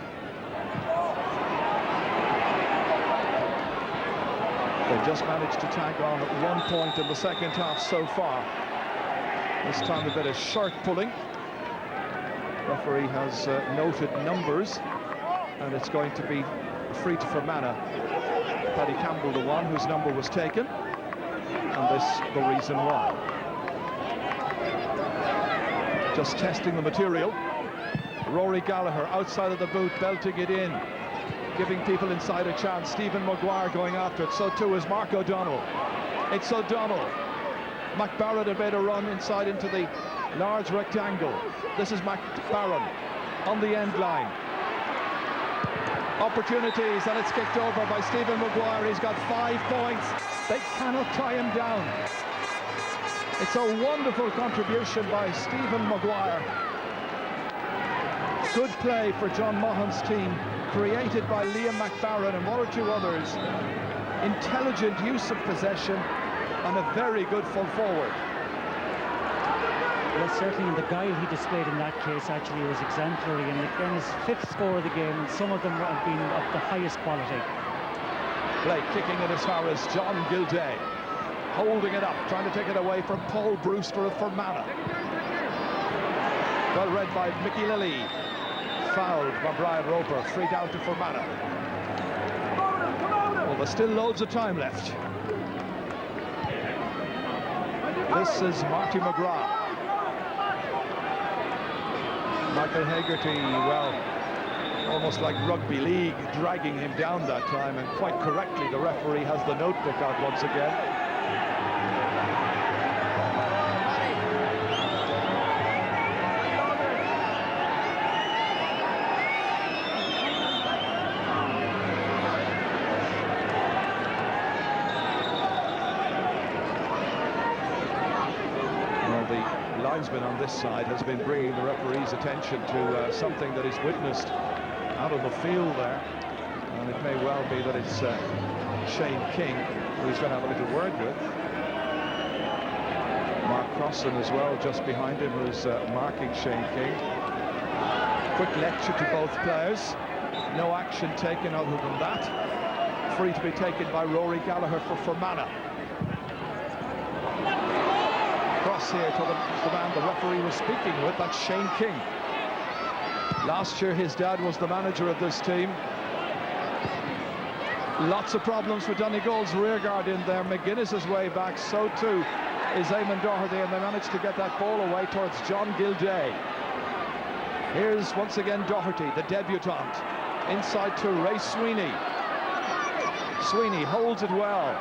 They've just managed to tag on at 1 point in the second half so far. This time a bit of shirt pulling. Referee has noted numbers, and it's going to be free to Fermanagh. Paddy Campbell, the one whose number was taken, and this the reason why. Just testing the material. Rory Gallagher outside of the boot, belting it in, giving people inside a chance. Stephen Maguire going after it, so too is Mark O'Donnell. It's O'Donnell. McBarron had made a run inside into the large rectangle. This is McBarron on the end line. Opportunities, and it's kicked over by Stephen Maguire. He's got 5 points. They cannot tie him down. It's a wonderful contribution by Stephen Maguire. Good play for John Mahon's team, created by Liam McBarron and 1 or 2 others. Intelligent use of possession and a very good full forward. Yes, certainly, and the guile he displayed in that case actually was exemplary, and again his 5th score of the game, and some of them have been of the highest quality. Blake kicking it as far as John Gilday, holding it up, trying to take it away from Paul Brewster of Fermanagh. Well read by Mickey Lilly, fouled by Brian Roper, free down to Fermanagh. Well, there's still loads of time left. This is Marty McGrath. Michael Hegarty, well, almost like rugby league, dragging him down that time, and quite correctly the referee has the notebook out once again. Linesman on this side has been bringing the referee's attention to something that is witnessed out on the field there, and it may well be that it's Shane King who he's going to have a little word with. Mark Crossan as well just behind him, who's marking Shane King. Quick lecture to both players, no action taken other than that. Free to be taken by Rory Gallagher for Fermanagh. Cross here to the man the referee was speaking with, that's Shane King. Last year his dad was the manager of this team. Lots of problems for Donegal's rearguard in there. McGuinness's way back, so too is Eamon Doherty, and they managed to get that ball away towards John Gilday. Here's once again Doherty, the debutant, inside to Ray Sweeney. Sweeney holds it well.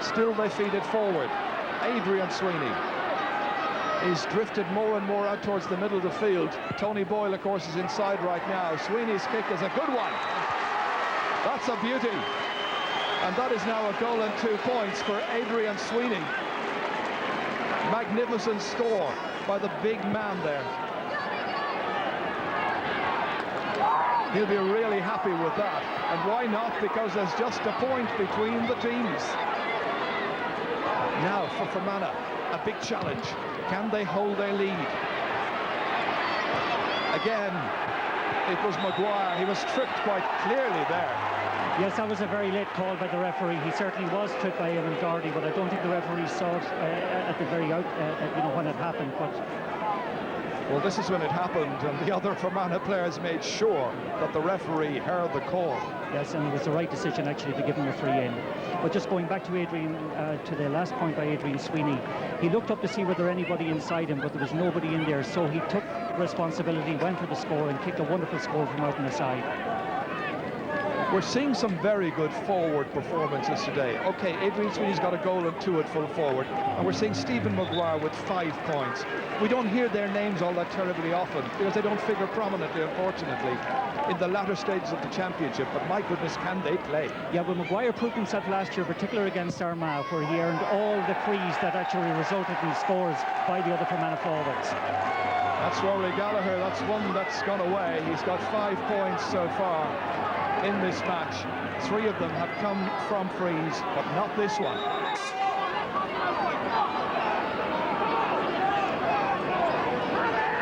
Still they feed it forward. Adrian Sweeney is drifted more and more out towards the middle of the field. Tony Boyle, of course, is inside right now. Sweeney's kick is a good one. That's a beauty. And that is now a goal and 2 points for Adrian Sweeney. Magnificent score by the big man there. He'll be really happy with that. And why not? Because there's just a point between the teams. Now for Fermanagh, a big challenge. Can they hold their lead? Again, it was Maguire. He was tripped quite clearly there. Yes, that was a very late call by the referee. He certainly was tripped by Eamon Doherty, but I don't think the referee saw it at the very out, when it happened. But well, this is when it happened, and the other Fermanagh players made sure that the referee heard the call. Yes, and it was the right decision actually to give him a free in. But just going back to Adrian, to the last point by Adrian Sweeney, he looked up to see whether anybody inside him, but there was nobody in there, so he took responsibility, went for the score, and kicked a wonderful score from out on the side. We're seeing some very good forward performances today. Okay, Adrian Sweeney's got a goal and 2 at full forward, and we're seeing Stephen Maguire with 5 points. We don't hear their names all that terribly often because they don't figure prominently, unfortunately, in the latter stages of the championship, but my goodness, can they play? Yeah, well, Maguire proved himself last year, particularly against Armagh, where he earned all the frees that actually resulted in scores by the other Fermanagh forwards. That's Rory Gallagher, that's one that's gone away. He's got 5 points so far in this match. 3 of them have come from frees, but not this one.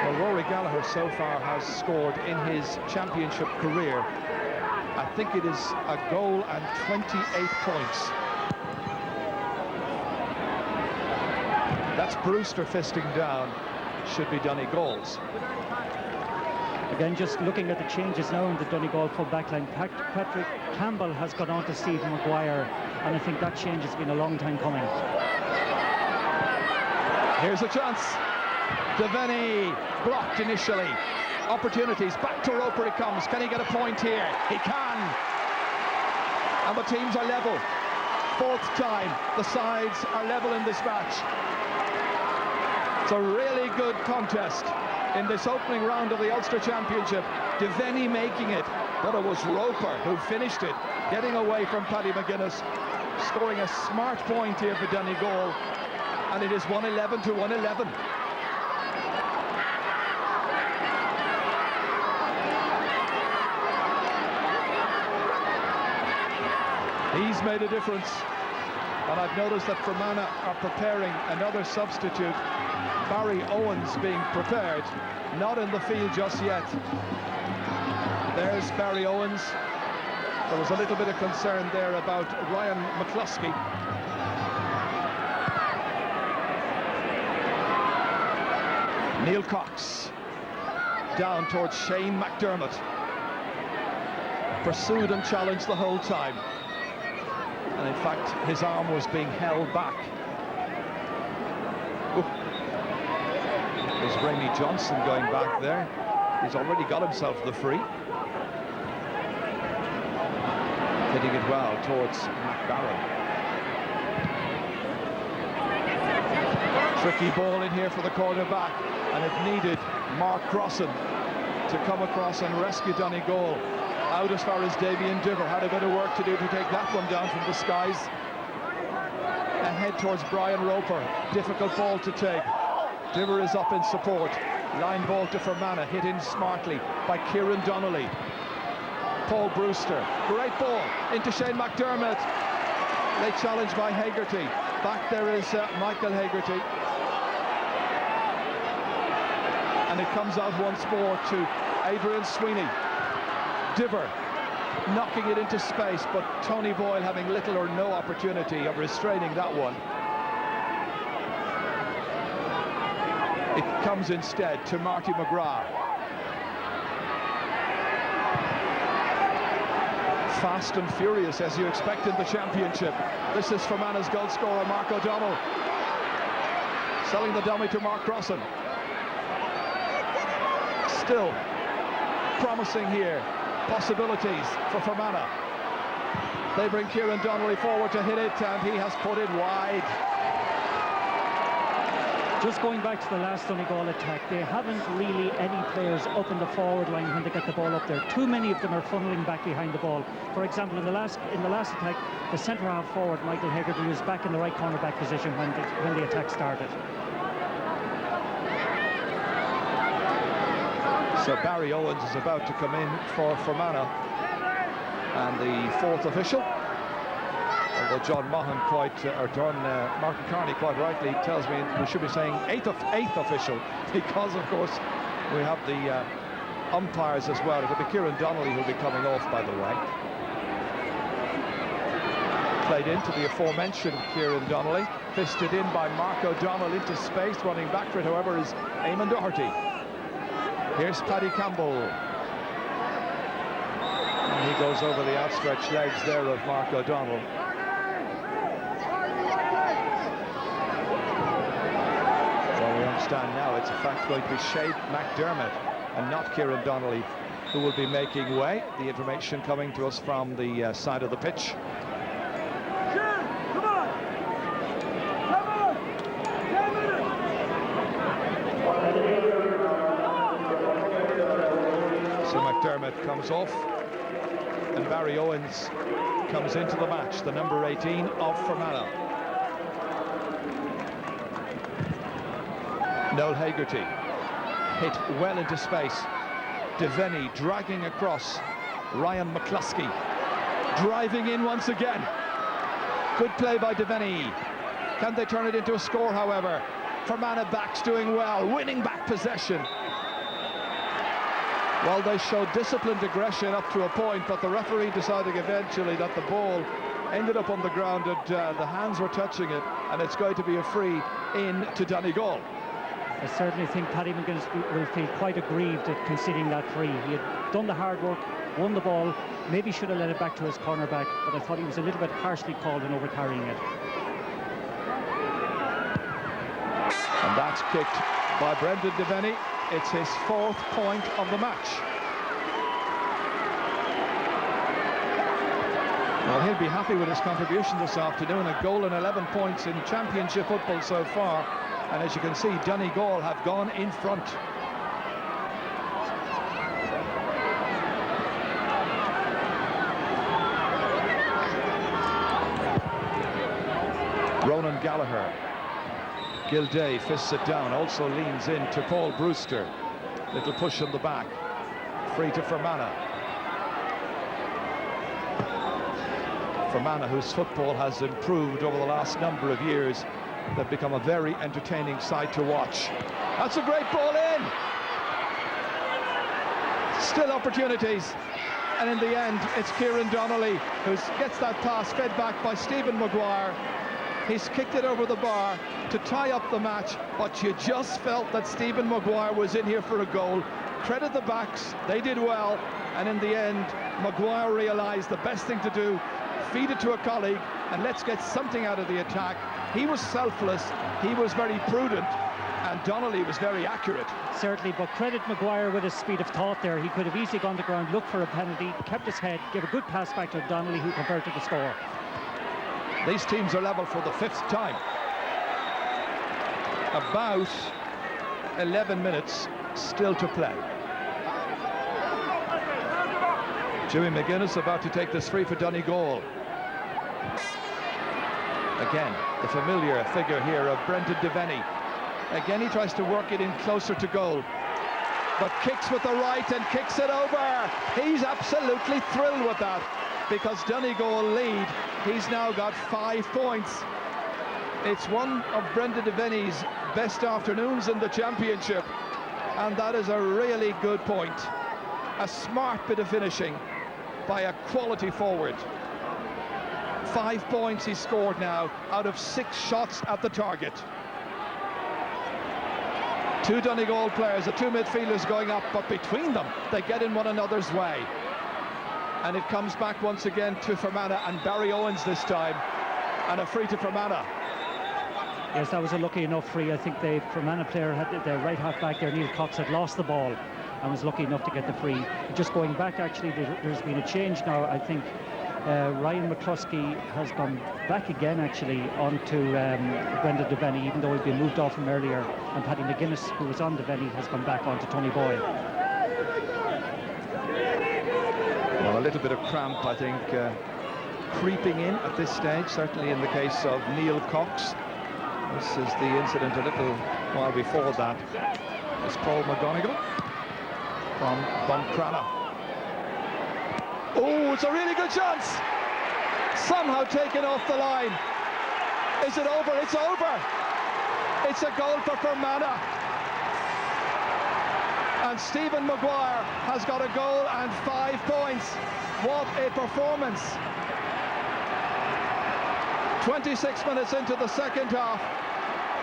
Well, Rory Gallagher so far has scored in his championship career, I think it is a goal and 28 points. That's Brewster fisting down, should be Donegal's. Again, just looking at the changes now in the Donegal full back line, Patrick Campbell has gone on to Stephen Maguire, and I think that change has been a long time coming. Here's a chance. Devaney blocked initially. Opportunities, back to Roper he comes. Can he get a point here? He can. And the teams are level. 4th time the sides are level in this match. It's a really good contest in this opening round of the Ulster Championship. Devaney making it, but it was Roper who finished it, getting away from Paddy McGuinness, scoring a smart point here for Donegal, and it is 111 to 111. He's made a difference, and I've noticed that Fermanagh are preparing another substitute Barry Owens being prepared, not in the field just yet. There's Barry Owens. There was a little bit of concern there about Ryan McCluskey. Neil Cox down towards Shane McDermott. Pursued and challenged the whole time. And in fact, his arm was being held back. There's Ramey Johnson going back there. He's already got himself the free. Hitting it well towards McBarron. Tricky ball in here for the cornerback, and it needed Mark Crossan to come across and rescue Donegal out as far as Damien Diver. Had a bit of work to do to take that one down from the skies. Ahead towards Brian Roper. Difficult ball to take. Diver is up in support. Line ball to Fermanagh, hit in smartly by Kieran Donnelly. Paul Brewster, great ball into Shane McDermott. Late challenge by Hegarty. Back there is Michael Hegarty. And it comes out once more to Adrian Sweeney. Diver knocking it into space, but Tony Boyle having little or no opportunity of restraining that one. It comes instead to Marty McGrath. Fast and furious, as you expect in the championship. This is Fermanagh's goal scorer, Mark O'Donnell. Selling the dummy to Mark Crossan. Still promising here. Possibilities for Fermanagh. They bring Kieran Donnelly forward to hit it, and he has put it wide. Just going back to the last Donegal attack, they haven't really any players up in the forward line when they get the ball up there. Too many of them are funneling back behind the ball. For example, in the last attack, the centre half forward, Michael Hegarty, was back in the right cornerback position when the attack started. So Barry Owens is about to come in for Fermanagh, and the fourth official, although John Maughan Martin Carney quite rightly tells me we should be saying eighth official, because of course we have the umpires as well. It'll be Kieran Donnelly who'll be coming off, by the way. Played into the aforementioned Kieran Donnelly, fisted in by Mark O'Donnell into space. Running back for it, however, is Eamon Doherty. Here's Paddy Campbell. And he goes over the outstretched legs there of Mark O'Donnell. Well, we understand now it's in fact going to be Shane McDermott and not Kieran Donnelly who will be making way. The information coming to us from the side of the pitch. McDermott comes off, and Barry Owens comes into the match, the number 18 of Fermanagh. Noel Hegarty hit well into space. Devaney dragging across. Ryan McCluskey driving in once again. Good play by Devaney. Can they turn it into a score, however? Fermanagh backs doing well, winning back possession. Well, they showed disciplined aggression up to a point, but the referee deciding eventually that the ball ended up on the ground and the hands were touching it, and it's going to be a free in to Donegal. I certainly think Paddy McGuinness will feel quite aggrieved at conceding that free. He had done the hard work, won the ball, maybe should have let it back to his cornerback, but I thought he was a little bit harshly called in overcarrying it. And that's kicked by Brendan Devaney. It's his fourth point of the match. Well, he'll be happy with his contribution this afternoon. A goal and 11 points in championship football so far. And as you can see, Donegal have gone in front. Ronan Gallagher. Gilday fists it down, also leans in to Paul Brewster. Little push on the back. Free to Fermanagh. Fermanagh, whose football has improved over the last number of years, they've become a very entertaining sight to watch. That's a great ball in. Still opportunities. And in the end, it's Kieran Donnelly who gets that pass fed back by Stephen Maguire. He's kicked it over the bar to tie up the match, but you just felt that Stephen Maguire was in here for a goal. Credit the backs, they did well, and in the end, Maguire realised the best thing to do, feed it to a colleague, and let's get something out of the attack. He was selfless, he was very prudent, and Donnelly was very accurate. Certainly, but credit Maguire with his speed of thought there. He could have easily gone to the ground, looked for a penalty, kept his head, gave a good pass back to Donnelly, who converted the score. These teams are level for the 5th time. About 11 minutes still to play. Jimmy McGuinness about to take this free for Donegal. Again, the familiar figure here of Brendan Devaney. Again, he tries to work it in closer to goal, but kicks with the right and kicks it over. He's absolutely thrilled with that, because Donegal lead. He's now got 5 points. It's one of Brendan Devaney's best afternoons in the championship, and that is a really good point. A smart bit of finishing by a quality forward. 5 points he scored now out of 6 shots at the target. 2 Donegal players, the 2 midfielders going up, but between them they get in one another's way. And it comes back once again to Fermanagh, and Barry Owens this time, and a free to Fermanagh. Yes, that was a lucky enough free. I think the Fermanagh player, had the right half back there, Neil Cox, had lost the ball and was lucky enough to get the free. Just going back, actually, there's been a change now. I think Ryan McCluskey has gone back again, actually, onto Brendan Devaney, even though he'd been moved off from earlier. And Paddy McGuinness, who was on Devaney, has gone back onto Tony Boyle. Well, a little bit of cramp, I think, creeping in at this stage, certainly in the case of Neil Cox. This is the incident a little while before that. It's Paul McGonigal from Buncrana. Oh, it's a really good chance! Somehow taken off the line. Is it over? It's over! It's a goal for Fermanagh. And Stephen Maguire has got a goal and 5 points. What a performance. 26 minutes into the second half.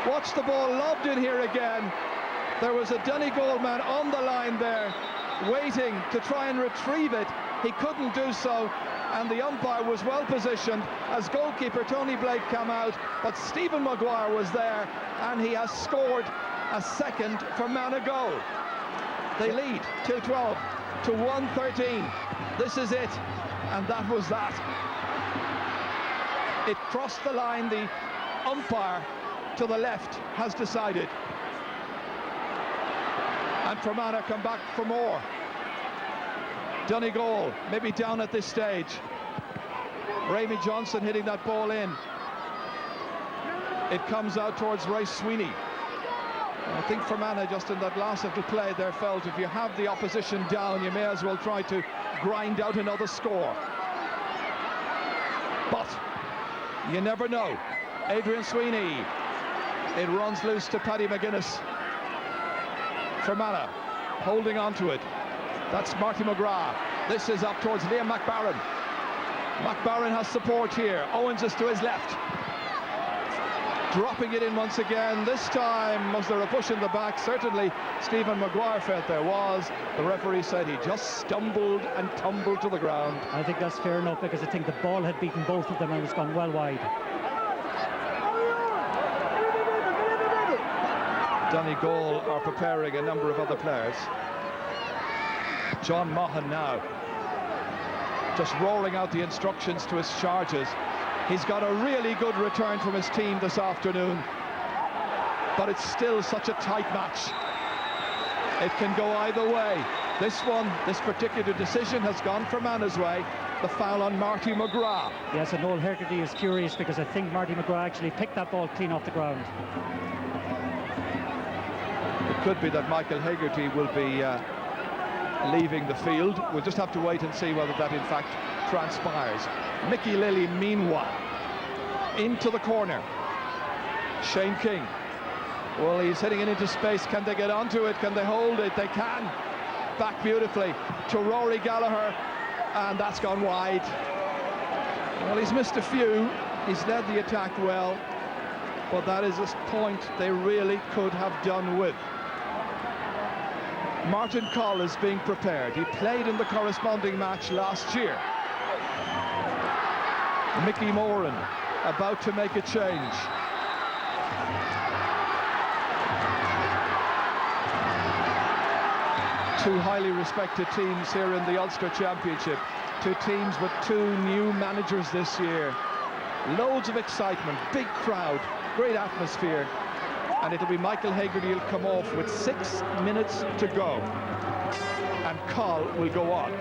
Watch the ball lobbed in here again. There was a Donegal man on the line there, waiting to try and retrieve it. He couldn't do so, and the umpire was well positioned as goalkeeper Tony Blake came out, but Stephen Maguire was there, and he has scored a second Fermanagh goal. They lead 2-12 to 1-13. This is it, and that was that. It crossed the line. The umpire to the left has decided. And Fermanagh come back for more. Donegal maybe down at this stage. Ramey Johnson hitting that ball in. It comes out towards Royce Sweeney. I think Fermanagh, just in that last little play there, felt if you have the opposition down, you may as well try to grind out another score. But you never know. Adrian Sweeney. It runs loose to Paddy McGuinness. Fermanagh holding on to it. That's Marty McGrath. This is up towards Liam McBarron. McBarron has support here. Owens is to his left. Dropping it in once again. This time, was there a push in the back? Certainly, Stephen Maguire felt there was. The referee said he just stumbled and tumbled to the ground. I think that's fair enough, because I think the ball had beaten both of them and was gone well wide. Donegal are preparing a number of other players. John Maughan now just roaring out the instructions to his charges. He's got a really good return from his team this afternoon, but it's still such a tight match. It can go either way. This particular decision has gone Fermanagh's way. The foul on Marty McGrath. Yes, and Noel Hegarty is furious because I think Marty McGrath actually picked that ball clean off the ground. It could be that Michael Hegarty will be leaving the field. We'll just have to wait and see whether that in fact transpires. Mickey Lilly, meanwhile, into the corner. Shane King. Well, he's heading it into space. Can they get onto it? Can they hold it? They can. Back beautifully to Rory Gallagher, and that's gone wide. Well, he's missed a few. He's led the attack well, but that is a point they really could have done with. Martin Coll is being prepared. He played in the corresponding match last year. Mickey Moran about to make a change. Two highly respected teams here in the Ulster Championship. Two teams with two new managers this year. Loads of excitement, big crowd, great atmosphere. And it'll be Michael Hegarty who'll come off with 6 minutes to go. And Coll will go on.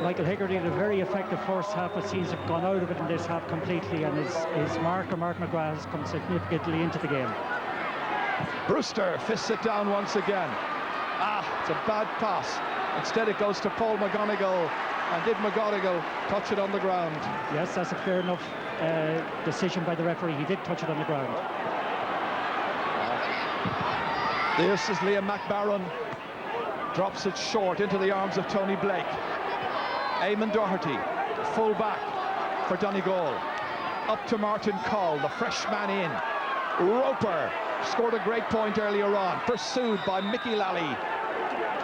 Michael Hegarty had a very effective first half, but seems to have gone out of it in this half completely, and his marker, Mark McGrath, has come significantly into the game. Brewster fists it down once again. It's a bad pass. Instead it goes to Paul McGonigal, and did McGonigal touch it on the ground? Yes, that's a fair enough decision by the referee. He did touch it on the ground. This is Liam McBarron. Drops it short into the arms of Tony Blake. Eamon Doherty, full back for Donegal. Up to Martin Coll, the fresh man in. Roper scored a great point earlier on, pursued by Mickey Lally.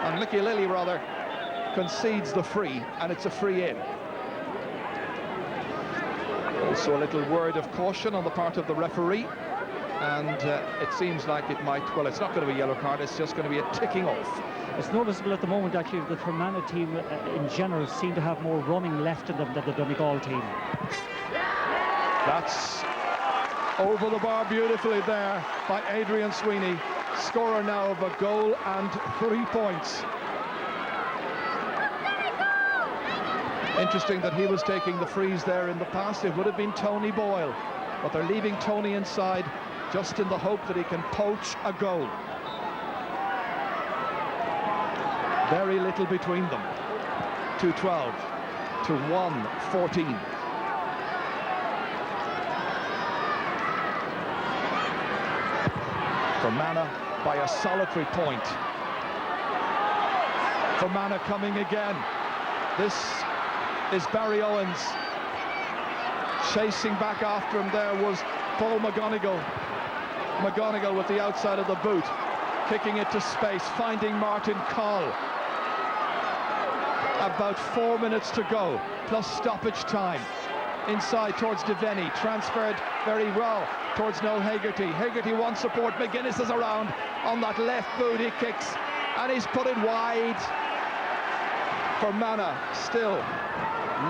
And Mickey Lally, rather, concedes the free, and it's a free in. Also a little word of caution on the part of the referee. And it seems like it might, well, it's not going to be a yellow card, it's just going to be a ticking off. It's noticeable at the moment, actually, the Fermanagh team in general seem to have more running left in them than the Donegal team. That's over the bar beautifully there by Adrian Sweeney, scorer now of a goal and 3 points. Interesting that he was taking the frees there in the past. It would have been Tony Boyle, but they're leaving Tony inside just in the hope that he can poach a goal. Very little between them. 2-12 to 1-14. Fermanagh by a solitary point. Fermanagh coming again. This is Barry Owens. Chasing back after him there was Paul McGonigal. McGonigal with the outside of the boot, kicking it to space, finding Martin Coll. About 4 minutes to go, plus stoppage time. Inside towards Devaney, transferred very well towards Noel Hegarty. Hegarty wants support, McGuinness is around on that left boot, he kicks, and he's put it wide. Fermanagh still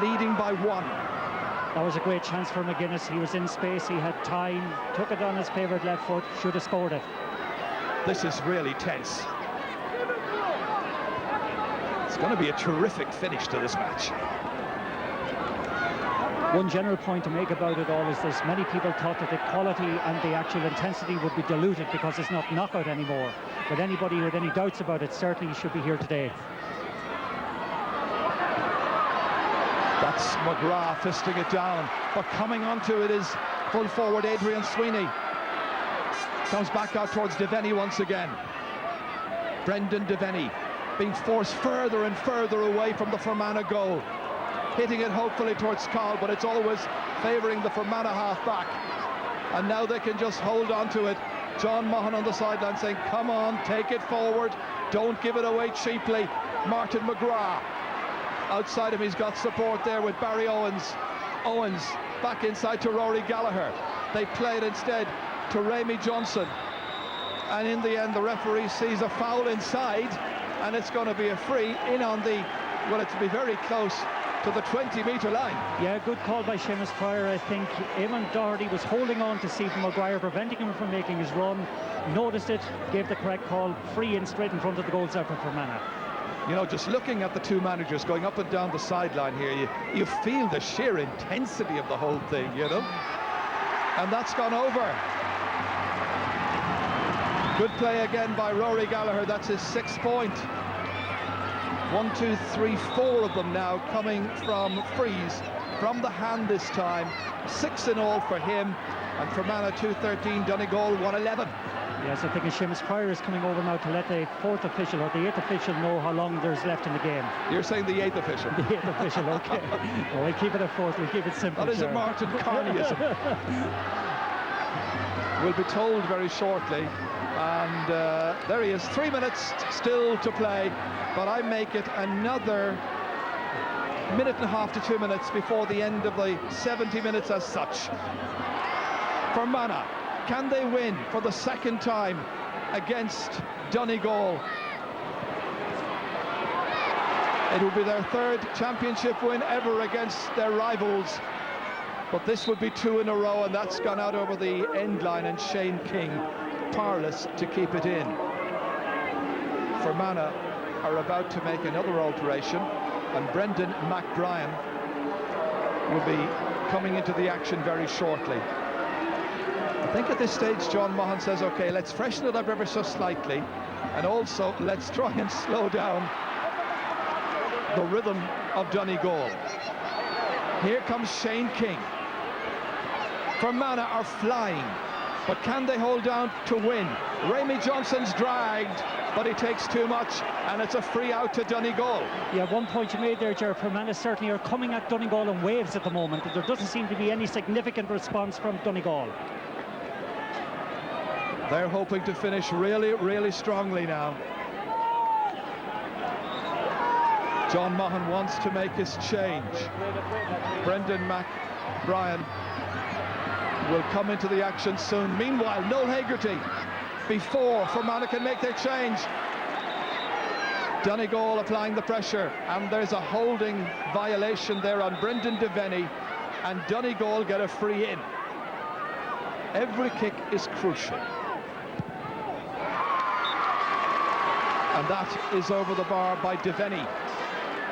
leading by 1. That was a great chance for McGuinness. He was in space, he had time, took it on his favourite left foot, should have scored it. This is really tense. It's going to be a terrific finish to this match. One general point to make about it all is this: many people thought that the quality and the actual intensity would be diluted because it's not knockout anymore. But anybody with any doubts about it certainly should be here today. That's McGrath fisting it down, but coming onto it is full forward Adrian Sweeney. Comes back out towards Devaney once again. Brendan Devaney being forced further and further away from the Fermanagh goal. Hitting it hopefully towards Coll, but it's always favouring the Fermanagh half-back. And now they can just hold on to it. John Maughan on the sideline saying, come on, take it forward, don't give it away cheaply. Martin McGrath. Outside him, he's got support there with Barry Owens. Owens back inside to Rory Gallagher. They play it instead to Ramey Johnson. And in the end, the referee sees a foul inside, and it's going to be a free in on the, well, it's to be very close to the 20-metre line. Yeah, good call by Seamus Pryor. I think Eamon Doherty was holding on to Stephen Maguire, preventing him from making his run. Noticed it, gave the correct call, free in straight in front of the goal for Fermanagh. You know, just looking at the two managers going up and down the sideline here, you feel the sheer intensity of the whole thing, you know? And that's gone over. Good play again by Rory Gallagher. That's his 6th point. 1, 2, 3, 4 of them now coming from frees, from the hand this time. 6 in all for him. And Fermanagh 2-13, Donegal 1-11. Yes, I think Seamus Pryor is coming over now to let the fourth official or the eighth official know how long there's left in the game. You're saying the eighth official? The eighth official, okay. No, we'll keep it at fourth, we'll keep it simple. That isn't Martin Carneyism. We'll be told very shortly. And there he is, 3 minutes still to play, but I make it another minute and a half to 2 minutes before the end of the 70 minutes as such. Fermanagh, can they win for the second time against Donegal? It will be their third championship win ever against their rivals, but this would be 2 in a row, and that's gone out over the end line, and Shane King powerless to keep it in. Fermanagh are about to make another alteration, and Brendan McBrien will be coming into the action very shortly. I think at this stage John Mahon says, okay, let's freshen it up ever so slightly, and also let's try and slow down the rhythm of Donegal. Here comes Shane King. Fermanagh are flying, but can they hold down to win? Ramey Johnson's dragged, but he takes too much, and it's a free out to Donegal. Yeah, one point you made there, Ger. Fermanagh certainly are coming at Donegal in waves at the moment. There doesn't seem to be any significant response from Donegal. They're hoping to finish really, really strongly now. John Mahon wants to make his change. Brendan McBrien will come into the action soon. Meanwhile, Noel Hegarty, before Fermanagh can make their change. Donegal applying the pressure, and there's a holding violation there on Brendan Devaney, and Donegal get a free in. Every kick is crucial. And that is over the bar by Devaney.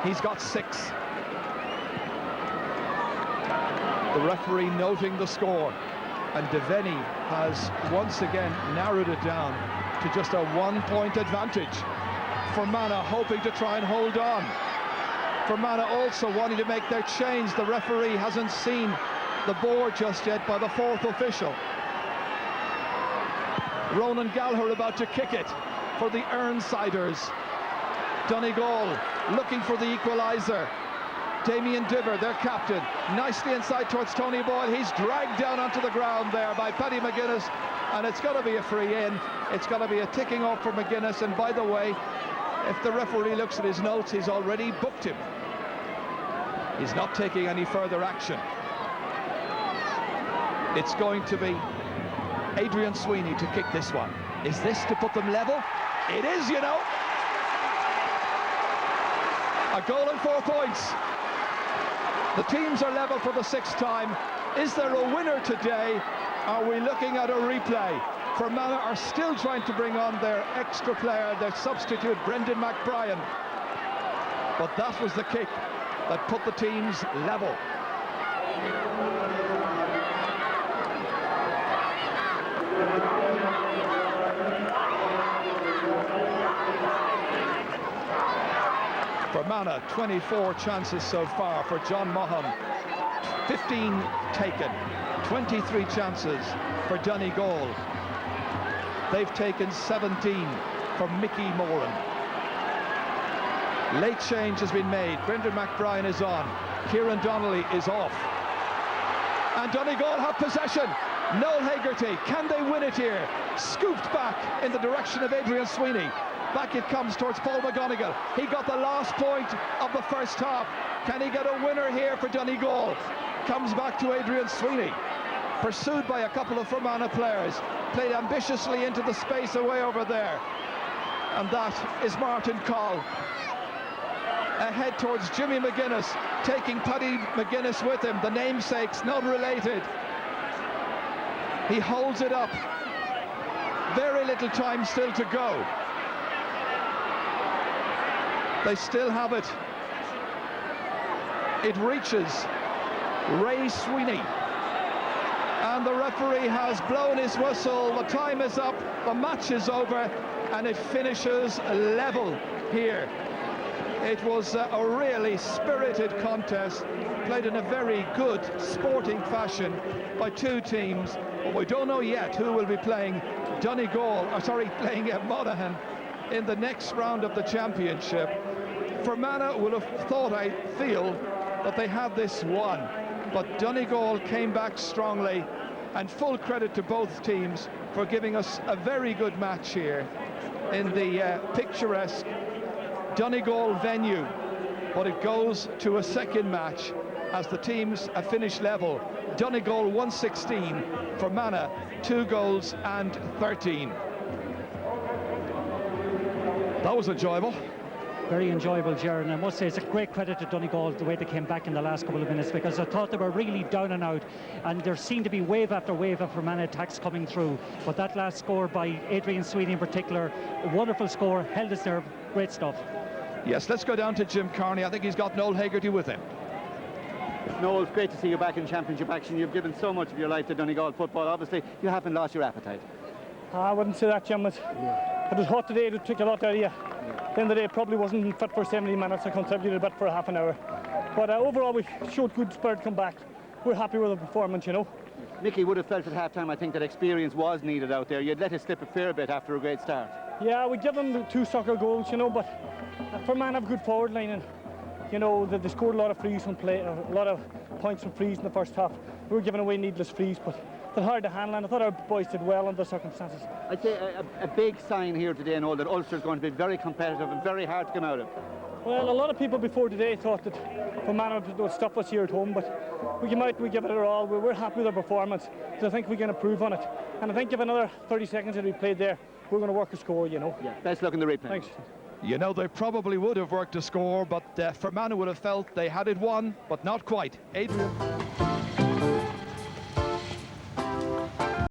He's got 6. The referee noting the score, and Devaney has once again narrowed it down to just a 1-point advantage. Fermanagh hoping to try and hold on. Fermanagh also wanting to make their change. The referee hasn't seen the board just yet by the fourth official. Ronan Gallagher about to kick it for the Ernsiders. Donegal looking for the equaliser. Damien Diver, their captain, nicely inside towards Tony Boyle. He's dragged down onto the ground there by Paddy McGuinness, and it's going to be a free in. It's going to be a ticking off for McGuinness, and by the way, if the referee looks at his notes, he's already booked him. He's not taking any further action. It's going to be Adrian Sweeney to kick this one. Is this to put them level? It is, you know. A goal and 4 points. The teams are level for the 6th time. Is there a winner today? Are we looking at a replay? Fermanagh are still trying to bring on their extra player, their substitute, Brendan McBrien. But that was the kick that put the teams level. Fermanagh, 24 chances so far for John Mahon. 15 taken, 23 chances for Donegal. They've taken 17 from Mickey Moran. Late change has been made. Brendan McBrien is on. Kieran Donnelly is off. And Donegal have possession. Noel Hegarty, can they win it here? Scooped back in the direction of Adrian Sweeney. Back it comes towards Paul McGonigal. He got the last point of the first half. Can he get a winner here for Donegal? Comes back to Adrian Sweeney. Pursued by a couple of Fermanagh players. Played ambitiously into the space away over there. And that is Martin Coll. Ahead towards Jimmy McGuinness, taking Paddy McGuinness with him. The namesakes, not related. He holds it up. Very little time still to go. They still have it. It reaches Ray Sweeney. And the referee has blown his whistle. The time is up, the match is over, and it finishes level here. It was a really spirited contest, played in a very good sporting fashion by two teams. But we don't know yet who will be playing playing Monaghan in the next round of the championship. Fermanagh will have thought, I feel, that they had this won, but Donegal came back strongly, and full credit to both teams for giving us a very good match here in the picturesque Donegal venue. But it goes to a second match as the teams have finished level. Donegal 116, Fermanagh 2 goals and 13. That was enjoyable. Very enjoyable, Gerard, and I must say it's a great credit to Donegal the way they came back in the last couple of minutes, because I thought they were really down and out, and there seemed to be wave after wave of Fermanagh attacks coming through. But that last score by Adrian Sweeney in particular, a wonderful score, held his nerve, great stuff. Yes, let's go down to Jim Carney. I think he's got Noel Hegarty with him. Noel, it's great to see you back in championship action. You've given so much of your life to Donegal football. Obviously, you haven't lost your appetite. I wouldn't say that, Jim. It was hot today. It took a lot out of you. At the end of the day, probably wasn't fit for 70 minutes. I contributed a bit for half an hour. But overall, we showed good spirit come back. We're happy with the performance, you know. Mickey would have felt at half-time, I think, that experience was needed out there. You'd let it slip a fair bit after a great start. Yeah, we give them the 2 soccer goals, you know, but Fermanagh have a good forward line, and, you know, they scored a lot of frees from play, a lot of points from frees in the first half. We were giving away needless frees, but they're hard to handle, and I thought our boys did well under the circumstances. I'd say a big sign here today, and all that Ulster is going to be very competitive and very hard to come out of. Well, a lot of people before today thought that Fermanagh would stop us here at home, but we came out, we give it our all. We're happy with our performance, so I think we can improve on it. And I think if another 30 seconds that we played there, we're going to work a score, you know. Yeah, best luck in the replay. Thanks. You know, they probably would have worked a score, but Fermanagh would have felt they had it won, but not quite. Adrian.